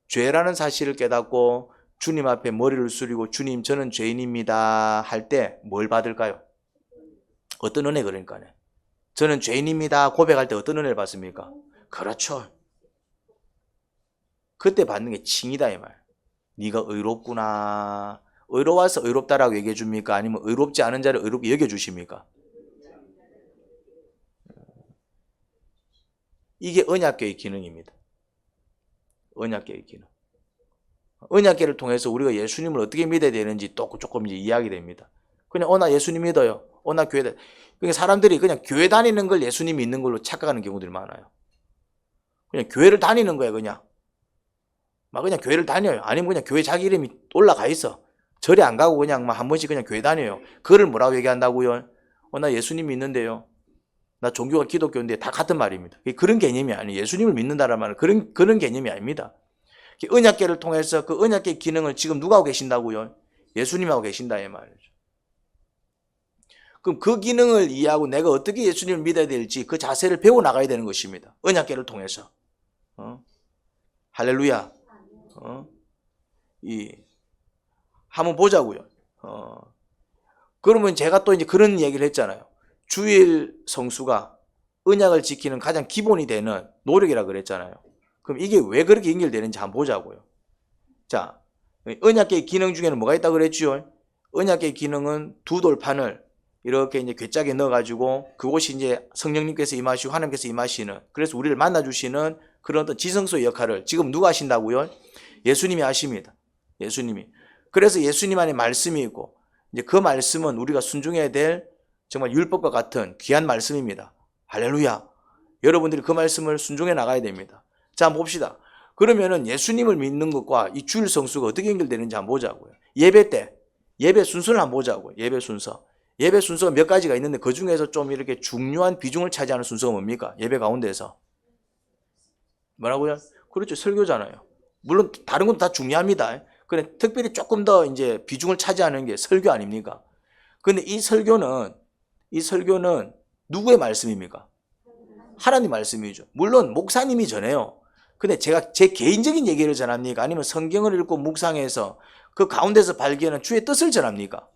죄라는 사실을 깨닫고 주님 앞에 머리를 숙이고 주님 저는 죄인입니다 할 때 뭘 받을까요? 어떤 은혜 그러니까요. 저는 죄인입니다 고백할 때 어떤 은혜를 받습니까? 그렇죠. 그때 받는 게 칭이다 이 말. 네가 의롭구나. 의로워서 의롭다라고 얘기해 줍니까? 아니면 의롭지 않은 자를 의롭게 여겨주십니까? 이게 언약궤의 기능입니다. 언약궤의 기능. 언약궤를 통해서 우리가 예수님을 어떻게 믿어야 되는지 또 조금 이제 이야기 됩니다. 그냥 나 예수님 믿어요. 나 교회 다녀요. 그러니까 사람들이 그냥 교회 다니는 걸 예수님 믿는 걸로 착각하는 경우들이 많아요. 그냥 교회를 다니는 거예요, 그냥. 막 그냥 교회를 다녀요. 아니면 그냥 교회 자기 이름이 올라가 있어. 절에 안 가고 그냥 막 한 번씩 그냥 교회 다녀요. 그거를 뭐라고 얘기한다고요? 나 예수님 믿는데요. 나 종교가 기독교인데 다 같은 말입니다. 그런 개념이 아니에요. 예수님을 믿는다는 말은 그런 개념이 아닙니다. 언약궤를 통해서 그 언약궤 기능을 지금 누가 하고 계신다고요? 예수님 하고 계신다 이 말이죠. 그럼 그 기능을 이해하고 내가 어떻게 예수님을 믿어야 될지 그 자세를 배워나가야 되는 것입니다. 언약궤를 통해서. 할렐루야. 한번 보자고요. 그러면 제가 또 이제 그런 얘기를 했잖아요. 주일 성수가 언약을 지키는 가장 기본이 되는 노력이라 그랬잖아요. 그럼 이게 왜 그렇게 연결되는지 한번 보자고요. 자, 언약궤의 기능 중에는 뭐가 있다고 그랬죠? 언약궤의 기능은 두 돌판을 이렇게 이제 궤짝에 넣어가지고 그곳이 이제 성령님께서 임하시고 하나님께서 임하시는, 그래서 우리를 만나주시는 그런 어떤 지성소의 역할을 지금 누가 하신다고요? 예수님이 하십니다. 예수님이. 그래서 예수님 안에 말씀이 있고, 이제 그 말씀은 우리가 순종해야 될 정말 율법과 같은 귀한 말씀입니다. 할렐루야. 여러분들이 그 말씀을 순종해 나가야 됩니다. 자, 한번 봅시다. 그러면은 예수님을 믿는 것과 이 주일 성수가 어떻게 연결되는지 한번 보자고요. 예배 때, 예배 순서를 한번 보자고요. 예배 순서. 예배 순서가 몇 가지가 있는데 그 중에서 좀 이렇게 중요한 비중을 차지하는 순서가 뭡니까? 예배 가운데에서. 뭐라고요? 그렇죠. 설교잖아요. 물론 다른 건 다 중요합니다. 그런데 특별히 조금 더 이제 비중을 차지하는 게 설교 아닙니까? 근데 이 설교는 누구의 말씀입니까? 하나님 말씀이죠. 물론 목사님이 전해요. 근데 제가 제 개인적인 얘기를 전합니까? 아니면 성경을 읽고 묵상해서 그 가운데서 발견한 주의 뜻을 전합니까?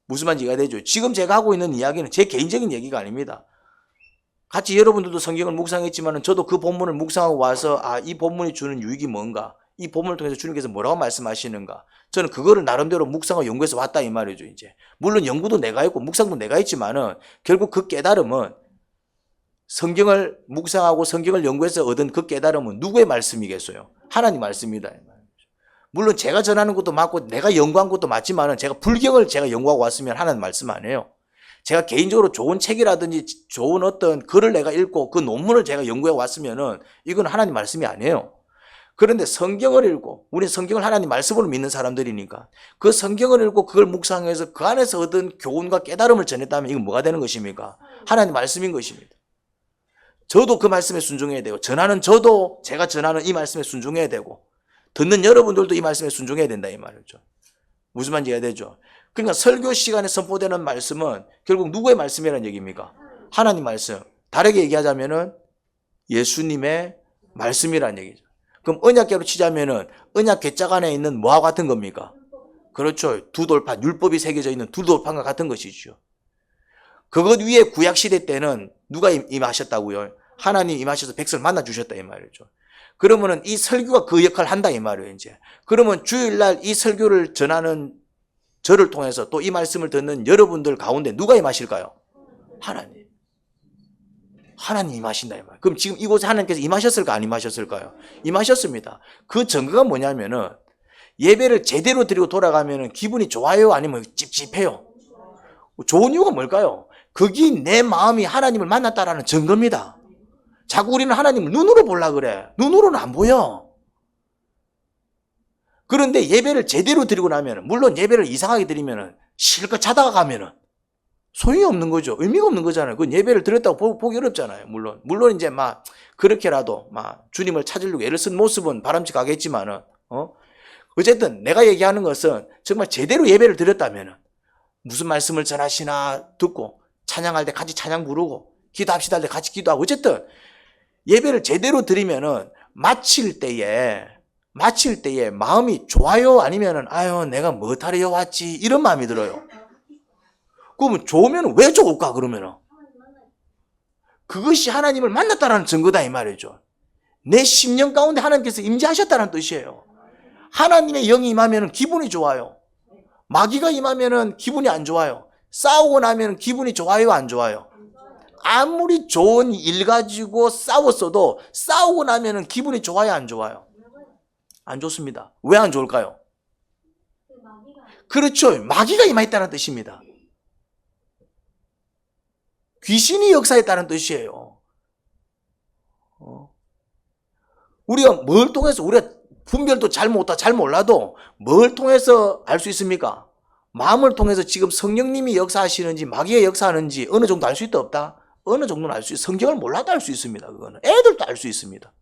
무슨 말인지 이해가 되죠? 지금 제가 하고 있는 이야기는 제 개인적인 얘기가 아닙니다. 같이 여러분들도 성경을 묵상했지만 저도 그 본문을 묵상하고 와서 이 본문이 주는 유익이 뭔가, 이 본문을 통해서 주님께서 뭐라고 말씀하시는가, 저는 그거를 나름대로 묵상하고 연구해서 왔다 이 말이죠. 이제 물론 연구도 내가 했고 묵상도 내가 했지만은 결국 그 깨달음은, 성경을 묵상하고 성경을 연구해서 얻은 그 깨달음은 누구의 말씀이겠어요? 하나님 말씀이다. 물론 제가 전하는 것도 맞고 내가 연구한 것도 맞지만은 제가 불경을 제가 연구하고 왔으면 하나님 말씀 아니에요. 제가 개인적으로 좋은 책이라든지 좋은 어떤 글을 내가 읽고 그 논문을 제가 연구해 왔으면은 이건 하나님 말씀이 아니에요. 그런데 성경을 읽고, 우리는 성경을 하나님 말씀으로 믿는 사람들이니까 그 성경을 읽고 그걸 묵상해서 그 안에서 얻은 교훈과 깨달음을 전했다면 이건 뭐가 되는 것입니까? 하나님 말씀인 것입니다. 저도 그 말씀에 순종해야 되고, 전하는 저도 제가 전하는 이 말씀에 순종해야 되고, 듣는 여러분들도 이 말씀에 순종해야 된다 이 말이죠. 무슨 말인지 이해가 되죠? 그러니까 설교 시간에 선포되는 말씀은 결국 누구의 말씀이라는 얘기입니까? 하나님 말씀. 다르게 얘기하자면은 예수님의 말씀이라는 얘기죠. 그럼 언약궤로 치자면은 언약 궤짝 안에 있는 뭐와 같은 겁니까? 그렇죠. 두 돌판, 율법이 새겨져 있는 두 돌판과 같은 것이죠. 그것 위에 구약시대 때는 누가 임하셨다고요? 하나님 임하셔서 백성을 만나주셨다 이 말이죠. 그러면은 이 설교가 그 역할을 한다 이 말이에요 이제. 그러면 주일날 이 설교를 전하는 저를 통해서 또 이 말씀을 듣는 여러분들 가운데 누가 임하실까요? 하나님. 하나님 임하신다 이 말. 그럼 지금 이곳에 하나님께서 임하셨을까 안 임하셨을까요? 임하셨습니다. 그 증거가 뭐냐면은 예배를 제대로 드리고 돌아가면은 기분이 좋아요 아니면 찝찝해요? 좋은 이유가 뭘까요? 그게 내 마음이 하나님을 만났다라는 증거입니다. 자꾸 우리는 하나님을 눈으로 보려고 그래. 눈으로는 안 보여. 그런데 예배를 제대로 드리고 나면, 물론 예배를 이상하게 드리면 실컷 자다가 가면은 소용이 없는 거죠. 의미가 없는 거잖아요. 그 예배를 드렸다고 보기 어렵잖아요. 물론 이제 막 그렇게라도 막 주님을 찾으려고 애를 쓴 모습은 바람직하겠지만은, 어쨌든 내가 얘기하는 것은 정말 제대로 예배를 드렸다면은 무슨 말씀을 전하시나 듣고 찬양할 때 같이 찬양 부르고 기도합시다 할 때 같이 기도하고, 어쨌든 예배를 제대로 드리면은 마칠 때에 마음이 좋아요 아니면은 아유 내가 뭐 하러 왔지 이런 마음이 들어요. 그러면 좋으면 왜 좋을까 그러면은? 그것이 하나님을 만났다라는 증거다 이 말이죠. 내 심령 가운데 하나님께서 임재하셨다는 뜻이에요. 하나님의 영이 임하면 기분이 좋아요. 마귀가 임하면 기분이 안 좋아요. 싸우고 나면 기분이 좋아요 안 좋아요? 아무리 좋은 일 가지고 싸웠어도 싸우고 나면 기분이 좋아요 안 좋아요? 안 좋습니다. 왜 안 좋을까요? 그렇죠. 마귀가 임했다는 뜻입니다. 귀신이 역사했다는 뜻이에요. 우리가 뭘 통해서, 우리가 분별도 잘 몰라도 뭘 통해서 알 수 있습니까? 마음을 통해서 지금 성령님이 역사하시는지 마귀가 역사하는지 어느 정도 알 수 있다 없다? 어느 정도는 알 수 있어요. 성경을 몰라도 알 수 있습니다. 그거는 애들도 알 수 있습니다.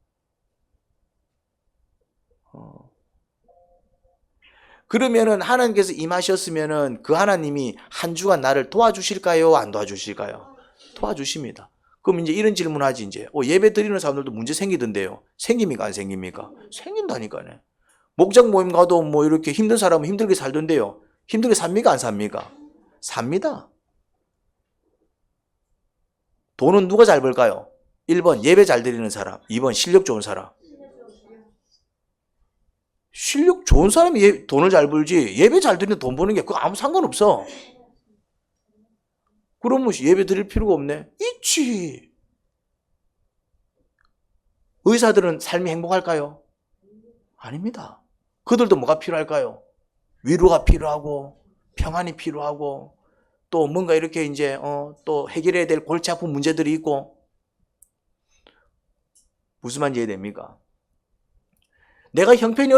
그러면은 하나님께서 임하셨으면은 그 하나님이 한 주간 나를 도와주실까요? 안 도와주실까요? 도와주십니다. 그럼 이제 이런 질문하지 이제. 예배 드리는 사람들도 문제 생기던데요. 생깁니까 안 생깁니까? 생긴다니까요. 목장 모임 가도 뭐 이렇게 힘든 사람은 힘들게 살던데요. 힘들게 삽니까 안 삽니까? 삽니다. 돈은 누가 잘 벌까요? 1번 예배 잘 드리는 사람, 2번 실력 좋은 사람. 실력 좋은 사람이 돈을 잘 벌지 예배 잘 드리는 돈 버는 게 그거 아무 상관없어. 그러면 예배 드릴 필요가 없네? 있지. 의사들은 삶이 행복할까요? 아닙니다. 그들도 뭐가 필요할까요? 위로가 필요하고 평안이 필요하고 또 뭔가 이렇게 이제 또 해결해야 될 골치 아픈 문제들이 있고. 무슨 말인지 이해됩니까? 내가 형편이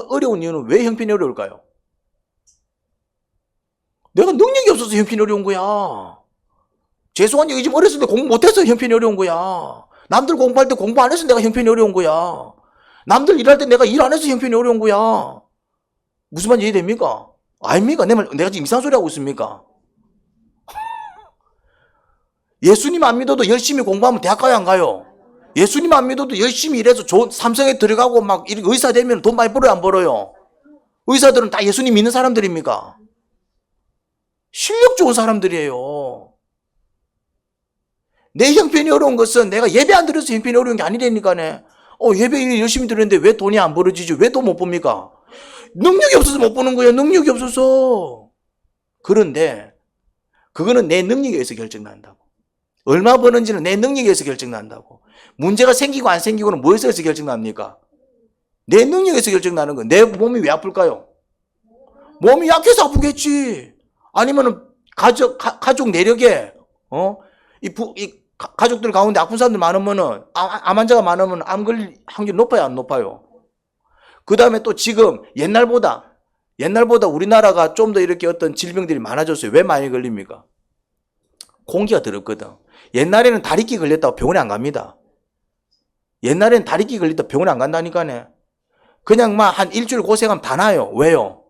어려운 이유는 왜 형편이 어려울까요? 내가 능력이 없어서 형편이 어려운 거야. 죄송한 얘기지만 어렸을 때 공부 못해서 형편이 어려운 거야. 남들 공부할 때 공부 안 해서 내가 형편이 어려운 거야. 남들 일할 때 내가 일 안 해서 형편이 어려운 거야. 무슨 말인지 이해됩니까? 아닙니까? 내가 지금 이상한 소리 하고 있습니까? 예수님 안 믿어도 열심히 공부하면 대학 가요 안 가요? 예수님 안 믿어도 열심히 일해서 좋은 삼성에 들어가고 막 이렇게 의사 되면 돈 많이 벌어요 안 벌어요? 의사들은 다 예수님 믿는 사람들입니까? 실력 좋은 사람들이에요. 내 형편이 어려운 것은 내가 예배 안 드려서 형편이 어려운 게 아니라니까네. 예배 열심히 드렸는데 왜 돈이 안 벌어지지? 왜 돈 못 봅니까? 능력이 없어서 못 보는 거예요. 능력이 없어서. 그런데 그거는 내 능력에 의해서 결정난다고. 얼마 버는지는 내 능력에 의해서 결정난다고. 문제가 생기고 안 생기고는 뭐에서 의해서 결정납니까? 내 능력에서 결정나는 거. 내 몸이 왜 아플까요? 몸이 약해서 아프겠지. 아니면은 가족 내력에 가족들 가운데 아픈 사람들 많으면은 암 환자가 많으면 암 걸릴 확률이 높아요 안 높아요? 그 다음에 또 지금 옛날보다 우리나라가 좀 더 이렇게 어떤 질병들이 많아졌어요. 왜 많이 걸립니까? 공기가 더럽거든. 옛날에는 다리끼 걸렸다고 병원에 안 갑니다. 옛날에는 다리끼 걸렸다고 병원에 안 간다니까네. 그냥 막 한 일주일 고생하면 다 나요. 왜요?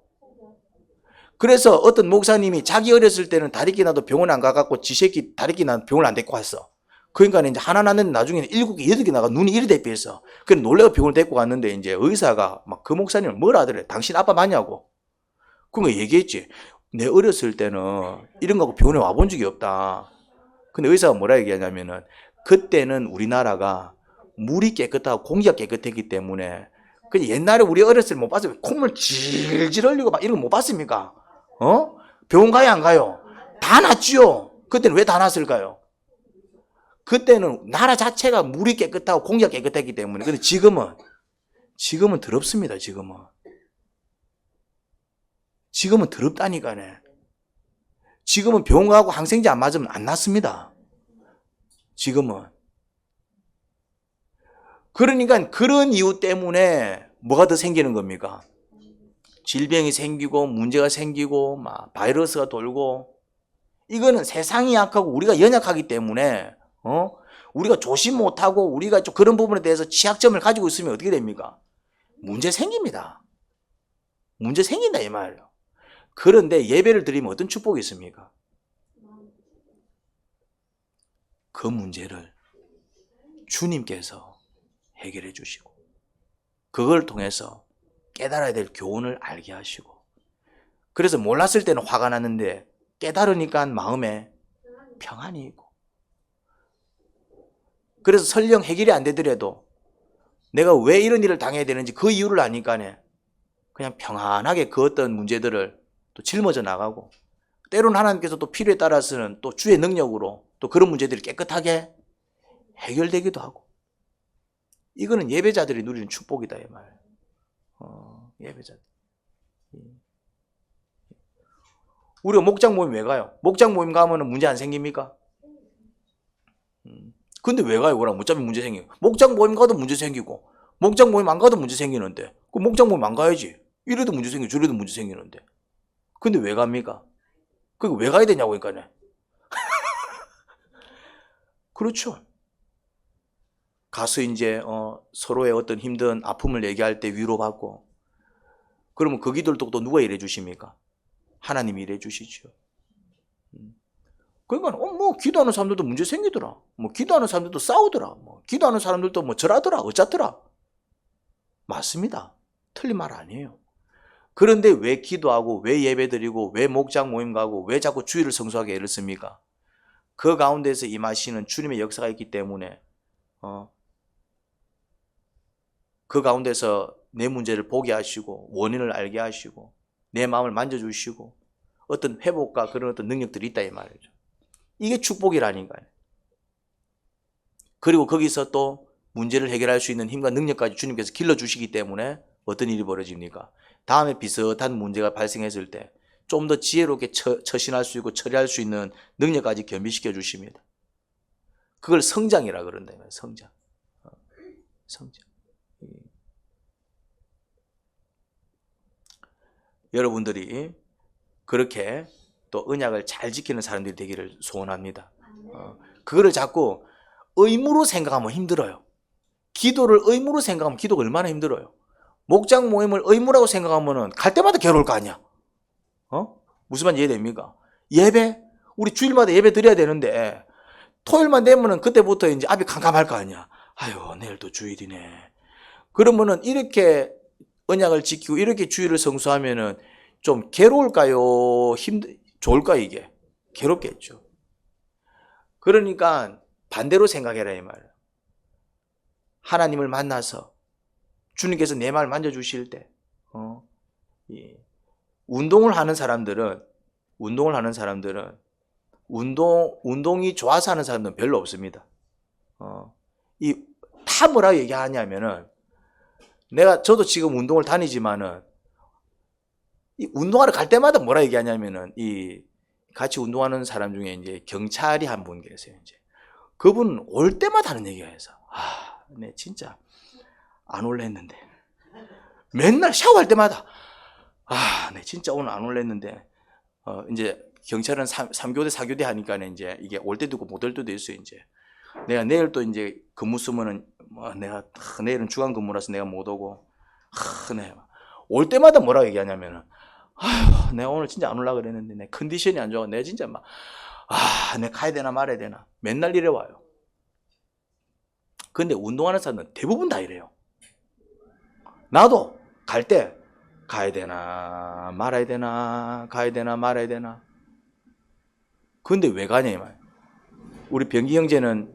그래서 어떤 목사님이 자기 어렸을 때는 다리끼 나도 병원에 안 가갖고 지 새끼 다리끼 나도 병원에 안 데리고 왔어. 그러니까 이제 하나 났는데 나중에는 7개, 8개 나가 눈이 이리 대피했어. 그래서 놀래가 병원을 데리고 갔는데 이제 의사가 막 그 목사님을 뭐라 하더래. 당신 아빠 맞냐고. 그러니까 얘기했지. 내 어렸을 때는 이런 거 갖고 병원에 와본 적이 없다. 근데 의사가 뭐라 얘기하냐면은 그때는 우리나라가 물이 깨끗하고 공기가 깨끗했기 때문에 그 옛날에 우리 어렸을 때 못 봤어요. 콧물 질질 흘리고 막 이런 거 못 봤습니까? 병원 가요 안 가요? 다 났지요. 그때는 왜 다 났을까요? 그때는 나라 자체가 물이 깨끗하고 공기가 깨끗했기 때문에. 근데 지금은 더럽습니다. 지금은 더럽다니까네. 지금은 병원 가고 항생제 안 맞으면 안 낫습니다. 지금은. 그러니까 그런 이유 때문에 뭐가 더 생기는 겁니까? 질병이 생기고 문제가 생기고 막 바이러스가 돌고. 이거는 세상이 약하고 우리가 연약하기 때문에 우리가 조심 못하고 우리가 좀 그런 부분에 대해서 취약점을 가지고 있으면 어떻게 됩니까? 문제 생깁니다. 문제 생긴다 이 말이에요. 그런데 예배를 드리면 어떤 축복이 있습니까? 그 문제를 주님께서 해결해 주시고 그걸 통해서 깨달아야 될 교훈을 알게 하시고 그래서 몰랐을 때는 화가 났는데 깨달으니까 마음에 평안이 있고 그래서 설령 해결이 안 되더라도 내가 왜 이런 일을 당해야 되는지 그 이유를 아니까 그냥 평안하게 그 어떤 문제들을 또 짊어져 나가고 때로는 하나님께서 또 필요에 따라서는 또 주의 능력으로 또 그런 문제들이 깨끗하게 해결되기도 하고 이거는 예배자들이 누리는 축복이다 이 말. 예배자들. 우리가 목장 모임 왜 가요? 목장 모임 가면은 문제 안 생깁니까? 근데 왜 가요? 그럼 어차피 문제 생기고 목장 모임 가도 문제 생기고 목장 모임 안 가도 문제 생기는데 그 목장 모임 안 가야지. 이래도 문제 생기고 저래도 문제 생기는데 근데 왜 갑니까? 그게 왜 가야 되냐고 그러니까 그렇죠. 가서 이제 서로의 어떤 힘든 아픔을 얘기할 때 위로받고 그러면 그 기도를 또 누가 일해 주십니까? 하나님이 일해 주시죠. 그러니까 뭐 기도하는 사람들도 문제 생기더라. 뭐 기도하는 사람들도 싸우더라. 뭐 기도하는 사람들도 뭐 저라더라. 어쩌더라. 맞습니다. 틀린 말 아니에요. 그런데 왜 기도하고 왜 예배드리고 왜 목장 모임 가고 왜 자꾸 주일을 성수하게 애를 씁니까? 그 가운데서 임하시는 주님의 역사가 있기 때문에 그 가운데서 내 문제를 보게 하시고 원인을 알게 하시고 내 마음을 만져주시고 어떤 회복과 그런 어떤 능력들이 있다 이 말이죠. 이게 축복이라니까요. 그리고 거기서 또 문제를 해결할 수 있는 힘과 능력까지 주님께서 길러주시기 때문에 어떤 일이 벌어집니까? 다음에 비슷한 문제가 발생했을 때 좀 더 지혜롭게 처신할 수 있고 처리할 수 있는 능력까지 겸비시켜 주십니다. 그걸 성장이라 그런다. 성장. 성장. 여러분들이 그렇게 또 언약을 잘 지키는 사람들이 되기를 소원합니다. 그거를 자꾸 의무로 생각하면 힘들어요. 기도를 의무로 생각하면 기도가 얼마나 힘들어요. 목장 모임을 의무라고 생각하면 갈 때마다 괴로울 거 아니야. 무슨 말인지 이해됩니까? 예배? 우리 주일마다 예배 드려야 되는데 토요일만 되면은 그때부터 이제 앞이 캄캄할 거 아니야. 아유, 내일도 주일이네. 그러면은 이렇게 언약을 지키고 이렇게 주일을 성수하면은 좀 괴로울까요? 좋을까요, 이게? 괴롭겠죠. 그러니까 반대로 생각해라, 이 말이에요. 하나님을 만나서 주님께서 내 마음을 만져주실 때, 운동을 하는 사람들은 운동이 좋아서 하는 사람들은 별로 없습니다. 다 뭐라고 얘기하냐면은 저도 지금 운동을 다니지만은 이 운동하러 갈 때마다 뭐라 얘기하냐면은 같이 운동하는 사람 중에 이제 경찰이 한 분 계세요. 이제 그분 올 때마다 하는 얘기가 있어. 네 진짜 안 올라 했는데 맨날 샤워할 때마다 내 진짜 오늘 안 올랬는데 이제 경찰은 3교대 4교대 하니까 이제 이게 올 때도 있고 못 올 때도 있어요. 이제 내가 내일 또 이제 근무 쓰면은 내가 내일은 주간 근무라서 내가 못 오고 내가 올 때마다 뭐라고 얘기하냐면은 내가 오늘 진짜 안 올라 그랬는데 내 컨디션이 안 좋아. 내가 진짜 내가 가야 되나 말아야 되나 맨날 이래 와요. 근데 운동하는 사람은 대부분 다 이래요. 나도 갈 때 가야 되나 말아야 되나 가야 되나 말아야 되나. 근데 왜 가냐 이 말. 우리 병기 형제는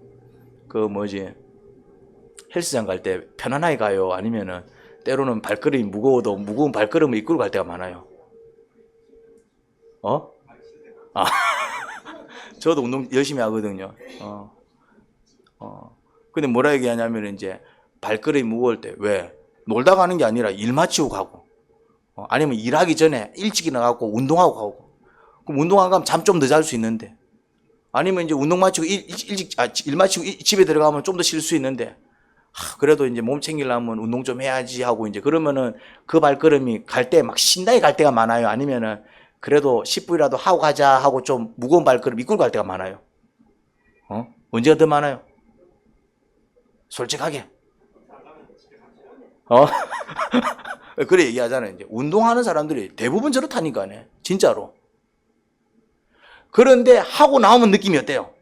헬스장 갈 때 편안하게 가요? 아니면은 때로는 발걸음이 무거워도 무거운 발걸음을 이끌고 갈 때가 많아요? 저도 운동 열심히 하거든요. 근데 뭐라 얘기하냐면 이제 발걸음이 무거울 때 왜? 놀다 가는 게 아니라 일 마치고 가고 아니면 일하기 전에 일찍 일어나고 운동하고 가고 그럼 운동 안 가면 잠 좀 더 잘 수 있는데 아니면 이제 운동 마치고 일 마치고 집에 들어가면 좀 더 쉴 수 있는데 그래도 이제 몸 챙기려면 운동 좀 해야지 하고 이제 그러면은 그 발걸음이 갈 때 막 신나게 갈 때가 많아요? 아니면은 그래도 10분이라도 하고 가자 하고 좀 무거운 발걸음 이끌고 갈 때가 많아요? 언제가 더 많아요? 솔직하게. 그래 얘기하잖아요. 이제 운동하는 사람들이 대부분 저렇다니까네. 진짜로. 그런데 하고 나오면 느낌이 어때요?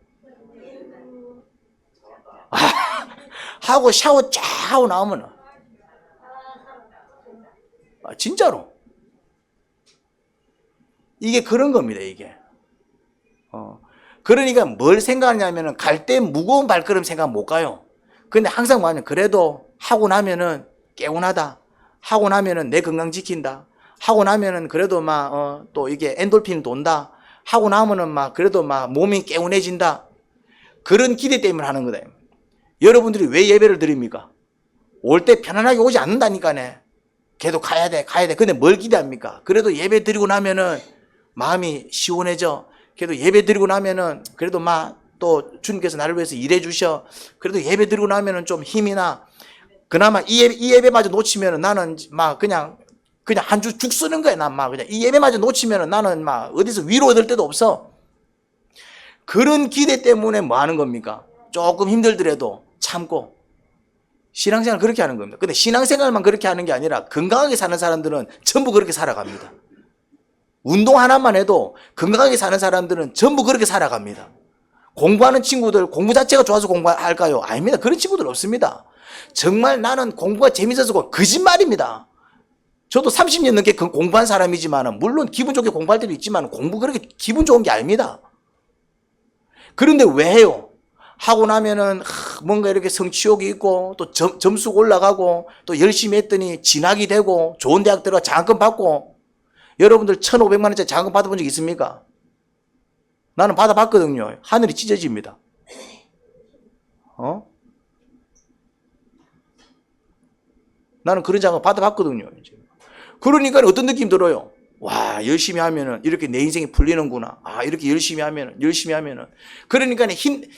하고 샤워 쫙 하고 나오면 진짜로. 이게 그런 겁니다. 이게. 그러니까 뭘 생각하냐면은 갈 때 무거운 발걸음 생각 못 가요. 근데 항상 뭐냐면 그래도 하고 나면은 개운하다. 하고 나면은 내 건강 지킨다. 하고 나면은 그래도 또 이게 엔돌핀이 돈다. 하고 나면은 그래도 몸이 개운해진다. 그런 기대 때문에 하는 거다. 여러분들이 왜 예배를 드립니까? 올 때 편안하게 오지 않는다니까네. 걔도 가야 돼. 근데 뭘 기대합니까? 그래도 예배 드리고 나면은 마음이 시원해져. 그래도 예배 드리고 나면은 그래도 또 주님께서 나를 위해서 일해 주셔. 그래도 예배 드리고 나면은 좀 힘이 나. 그나마 이 예배마저 놓치면은 나는 그냥 한 주 죽 쓰는 거야. 난 그냥 이 예배마저 놓치면은 나는 어디서 위로 얻을 데도 없어. 그런 기대 때문에 뭐 하는 겁니까? 조금 힘들더라도 참고 신앙생활 그렇게 하는 겁니다. 근데 신앙생활만 그렇게 하는 게 아니라 건강하게 사는 사람들은 전부 그렇게 살아갑니다. 운동 하나만 해도 건강하게 사는 사람들은 전부 그렇게 살아갑니다. 공부하는 친구들 공부 자체가 좋아서 공부할까요? 아닙니다. 그런 친구들 없습니다. 정말 나는 공부가 재밌어서 거짓말입니다. 저도 30년 넘게 공부한 사람이지만 물론 기분 좋게 공부할 때도 있지만 공부 그렇게 기분 좋은 게 아닙니다. 그런데 왜 해요? 하고 나면은 뭔가 이렇게 성취욕이 있고 또 점수가 올라가고 또 열심히 했더니 진학이 되고 좋은 대학 들어가 장학금 받고 여러분들 1,500만 원짜리 장학금 받아본 적 있습니까? 나는 받아봤거든요. 하늘이 찢어집니다. 나는 그런 장학금 받아봤거든요. 그러니까 어떤 느낌 들어요? 와, 열심히 하면은 이렇게 내 인생이 풀리는구나. 이렇게 열심히 하면은. 그러니까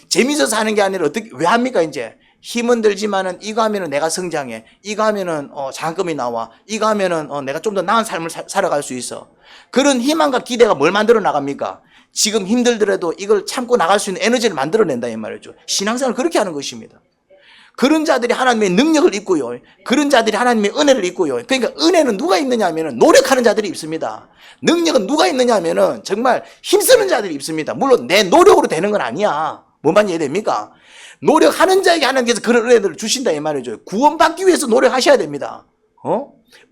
재밌어서 하는 게 아니라 왜 합니까, 이제? 힘은 들지만은 이거 하면은 내가 성장해. 이거 하면은, 장학금이 나와. 이거 하면은, 내가 좀 더 나은 삶을 살아갈 수 있어. 그런 희망과 기대가 뭘 만들어 나갑니까? 지금 힘들더라도 이걸 참고 나갈 수 있는 에너지를 만들어낸다, 이 말이죠. 신앙생활을 그렇게 하는 것입니다. 그런 자들이 하나님의 능력을 입고요. 그런 자들이 하나님의 은혜를 입고요. 그러니까 은혜는 누가 있느냐 하면은 노력하는 자들이 입습니다. 능력은 누가 있느냐 하면은 정말 힘쓰는 자들이 입습니다. 물론 내 노력으로 되는 건 아니야. 뭐만 이해됩니까? 노력하는 자에게 하나님께서 그런 은혜들을 주신다 이 말이죠. 구원받기 위해서 노력하셔야 됩니다.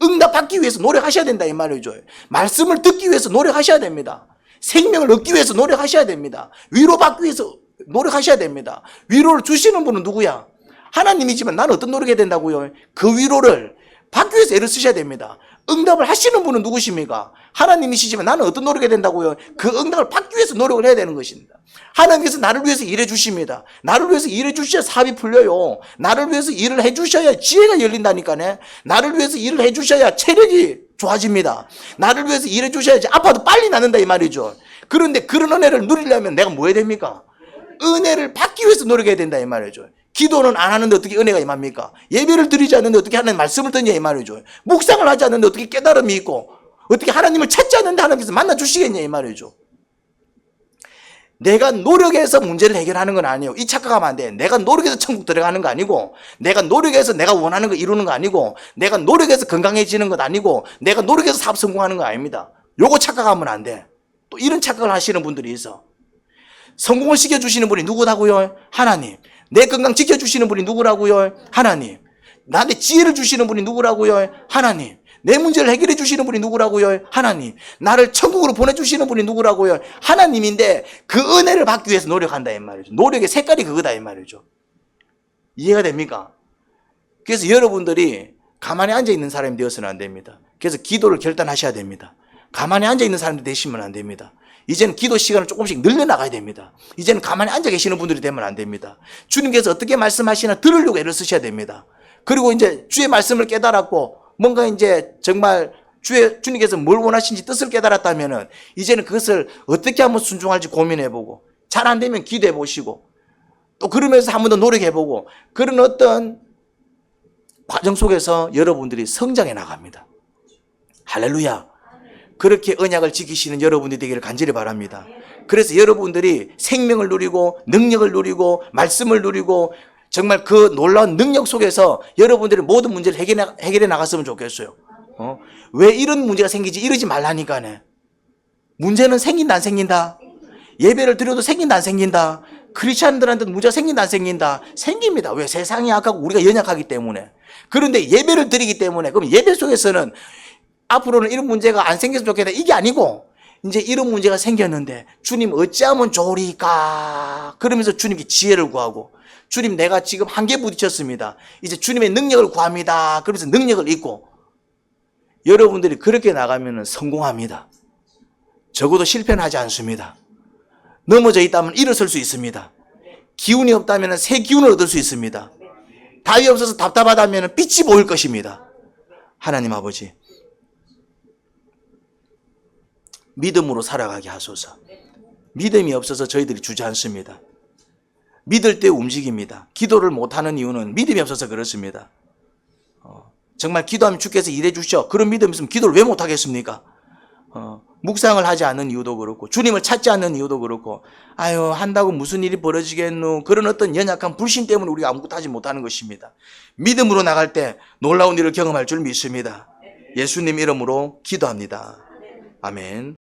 응답받기 위해서 노력하셔야 된다 이 말이죠. 말씀을 듣기 위해서 노력하셔야 됩니다. 생명을 얻기 위해서 노력하셔야 됩니다. 위로받기 위해서 노력하셔야 됩니다. 위로를 주시는 분은 누구야? 하나님이지만 나는 어떤 노력해야 된다고요? 그 위로를 받기 위해서 애를 쓰셔야 됩니다. 응답을 하시는 분은 누구십니까? 하나님이시지만 나는 어떤 노력해야 된다고요? 그 응답을 받기 위해서 노력을 해야 되는 것입니다. 하나님께서 나를 위해서 일해 주십니다. 나를 위해서 일해 주셔야 사업이 풀려요. 나를 위해서 일을 해 주셔야 지혜가 열린다니까네. 나를 위해서 일을 해 주셔야 체력이 좋아집니다. 나를 위해서 일해 주셔야지 아파도 빨리 낫는다 이 말이죠. 그런데 그런 은혜를 누리려면 내가 뭐 해야 됩니까? 은혜를 받기 위해서 노력해야 된다 이 말이죠. 기도는 안 하는데 어떻게 은혜가 임합니까? 예배를 드리지 않는데 어떻게 하나님 말씀을 듣냐 이 말이죠. 묵상을 하지 않는데 어떻게 깨달음이 있고, 어떻게 하나님을 찾지 않는데 하나님께서 만나 주시겠냐 이 말이죠. 내가 노력해서 문제를 해결하는 건 아니에요. 이 착각하면 안 돼. 내가 노력해서 천국 들어가는 거 아니고, 내가 노력해서 내가 원하는 거 이루는 거 아니고, 내가 노력해서 건강해지는 것 아니고, 내가 노력해서 사업 성공하는 거 아닙니다. 요거 착각하면 안 돼. 또 이런 착각을 하시는 분들이 있어. 성공을 시켜주시는 분이 누구라고요? 하나님. 내 건강 지켜주시는 분이 누구라고요? 하나님. 나한테 지혜를 주시는 분이 누구라고요? 하나님. 내 문제를 해결해 주시는 분이 누구라고요? 하나님. 나를 천국으로 보내주시는 분이 누구라고요? 하나님인데 그 은혜를 받기 위해서 노력한다 이 말이죠. 노력의 색깔이 그거다 이 말이죠. 이해가 됩니까? 그래서 여러분들이 가만히 앉아있는 사람이 되어서는 안 됩니다. 그래서 기도를 결단하셔야 됩니다. 가만히 앉아있는 사람들 되시면 안 됩니다. 이제는 기도 시간을 조금씩 늘려나가야 됩니다. 이제는 가만히 앉아 계시는 분들이 되면 안 됩니다. 주님께서 어떻게 말씀하시나 들으려고 애를 쓰셔야 됩니다. 그리고 이제 주의 말씀을 깨달았고 뭔가 이제 정말 주님께서 뭘 원하시는지 뜻을 깨달았다면은 이제는 그것을 어떻게 하면 순종할지 고민해보고 잘 안 되면 기도해보시고 또 그러면서 한 번 더 노력해보고 그런 어떤 과정 속에서 여러분들이 성장해 나갑니다. 할렐루야. 그렇게 언약을 지키시는 여러분들이 되기를 간절히 바랍니다. 그래서 여러분들이 생명을 누리고 능력을 누리고 말씀을 누리고 정말 그 놀라운 능력 속에서 여러분들의 모든 문제를 해결해 나갔으면 좋겠어요. 왜 이런 문제가 생기지 이러지 말라니까네. 문제는 생긴다 안 생긴다? 예배를 드려도 생긴다 안 생긴다? 크리스찬들한테도 문제가 생긴다 안 생긴다? 생깁니다. 왜? 세상이 약하고 우리가 연약하기 때문에. 그런데 예배를 드리기 때문에 그럼 예배 속에서는 앞으로는 이런 문제가 안 생겼으면 좋겠다 이게 아니고 이제 이런 문제가 생겼는데 주님 어찌하면 좋으리까 그러면서 주님께 지혜를 구하고 주님 내가 지금 한계 부딪혔습니다. 이제 주님의 능력을 구합니다. 그러면서 능력을 잊고 여러분들이 그렇게 나가면 성공합니다. 적어도 실패는 하지 않습니다. 넘어져 있다면 일어설 수 있습니다. 기운이 없다면 새 기운을 얻을 수 있습니다. 답이 없어서 답답하다면 빛이 보일 것입니다. 하나님 아버지 믿음으로 살아가게 하소서. 믿음이 없어서 저희들이 주저앉습니다. 믿을 때 움직입니다. 기도를 못하는 이유는 믿음이 없어서 그렇습니다. 정말 기도하면 주께서 일해 주셔. 그런 믿음이 있으면 기도를 왜 못하겠습니까? 묵상을 하지 않는 이유도 그렇고 주님을 찾지 않는 이유도 그렇고 아유 한다고 무슨 일이 벌어지겠노 그런 어떤 연약한 불신 때문에 우리가 아무것도 하지 못하는 것입니다. 믿음으로 나갈 때 놀라운 일을 경험할 줄 믿습니다. 예수님 이름으로 기도합니다. 아멘.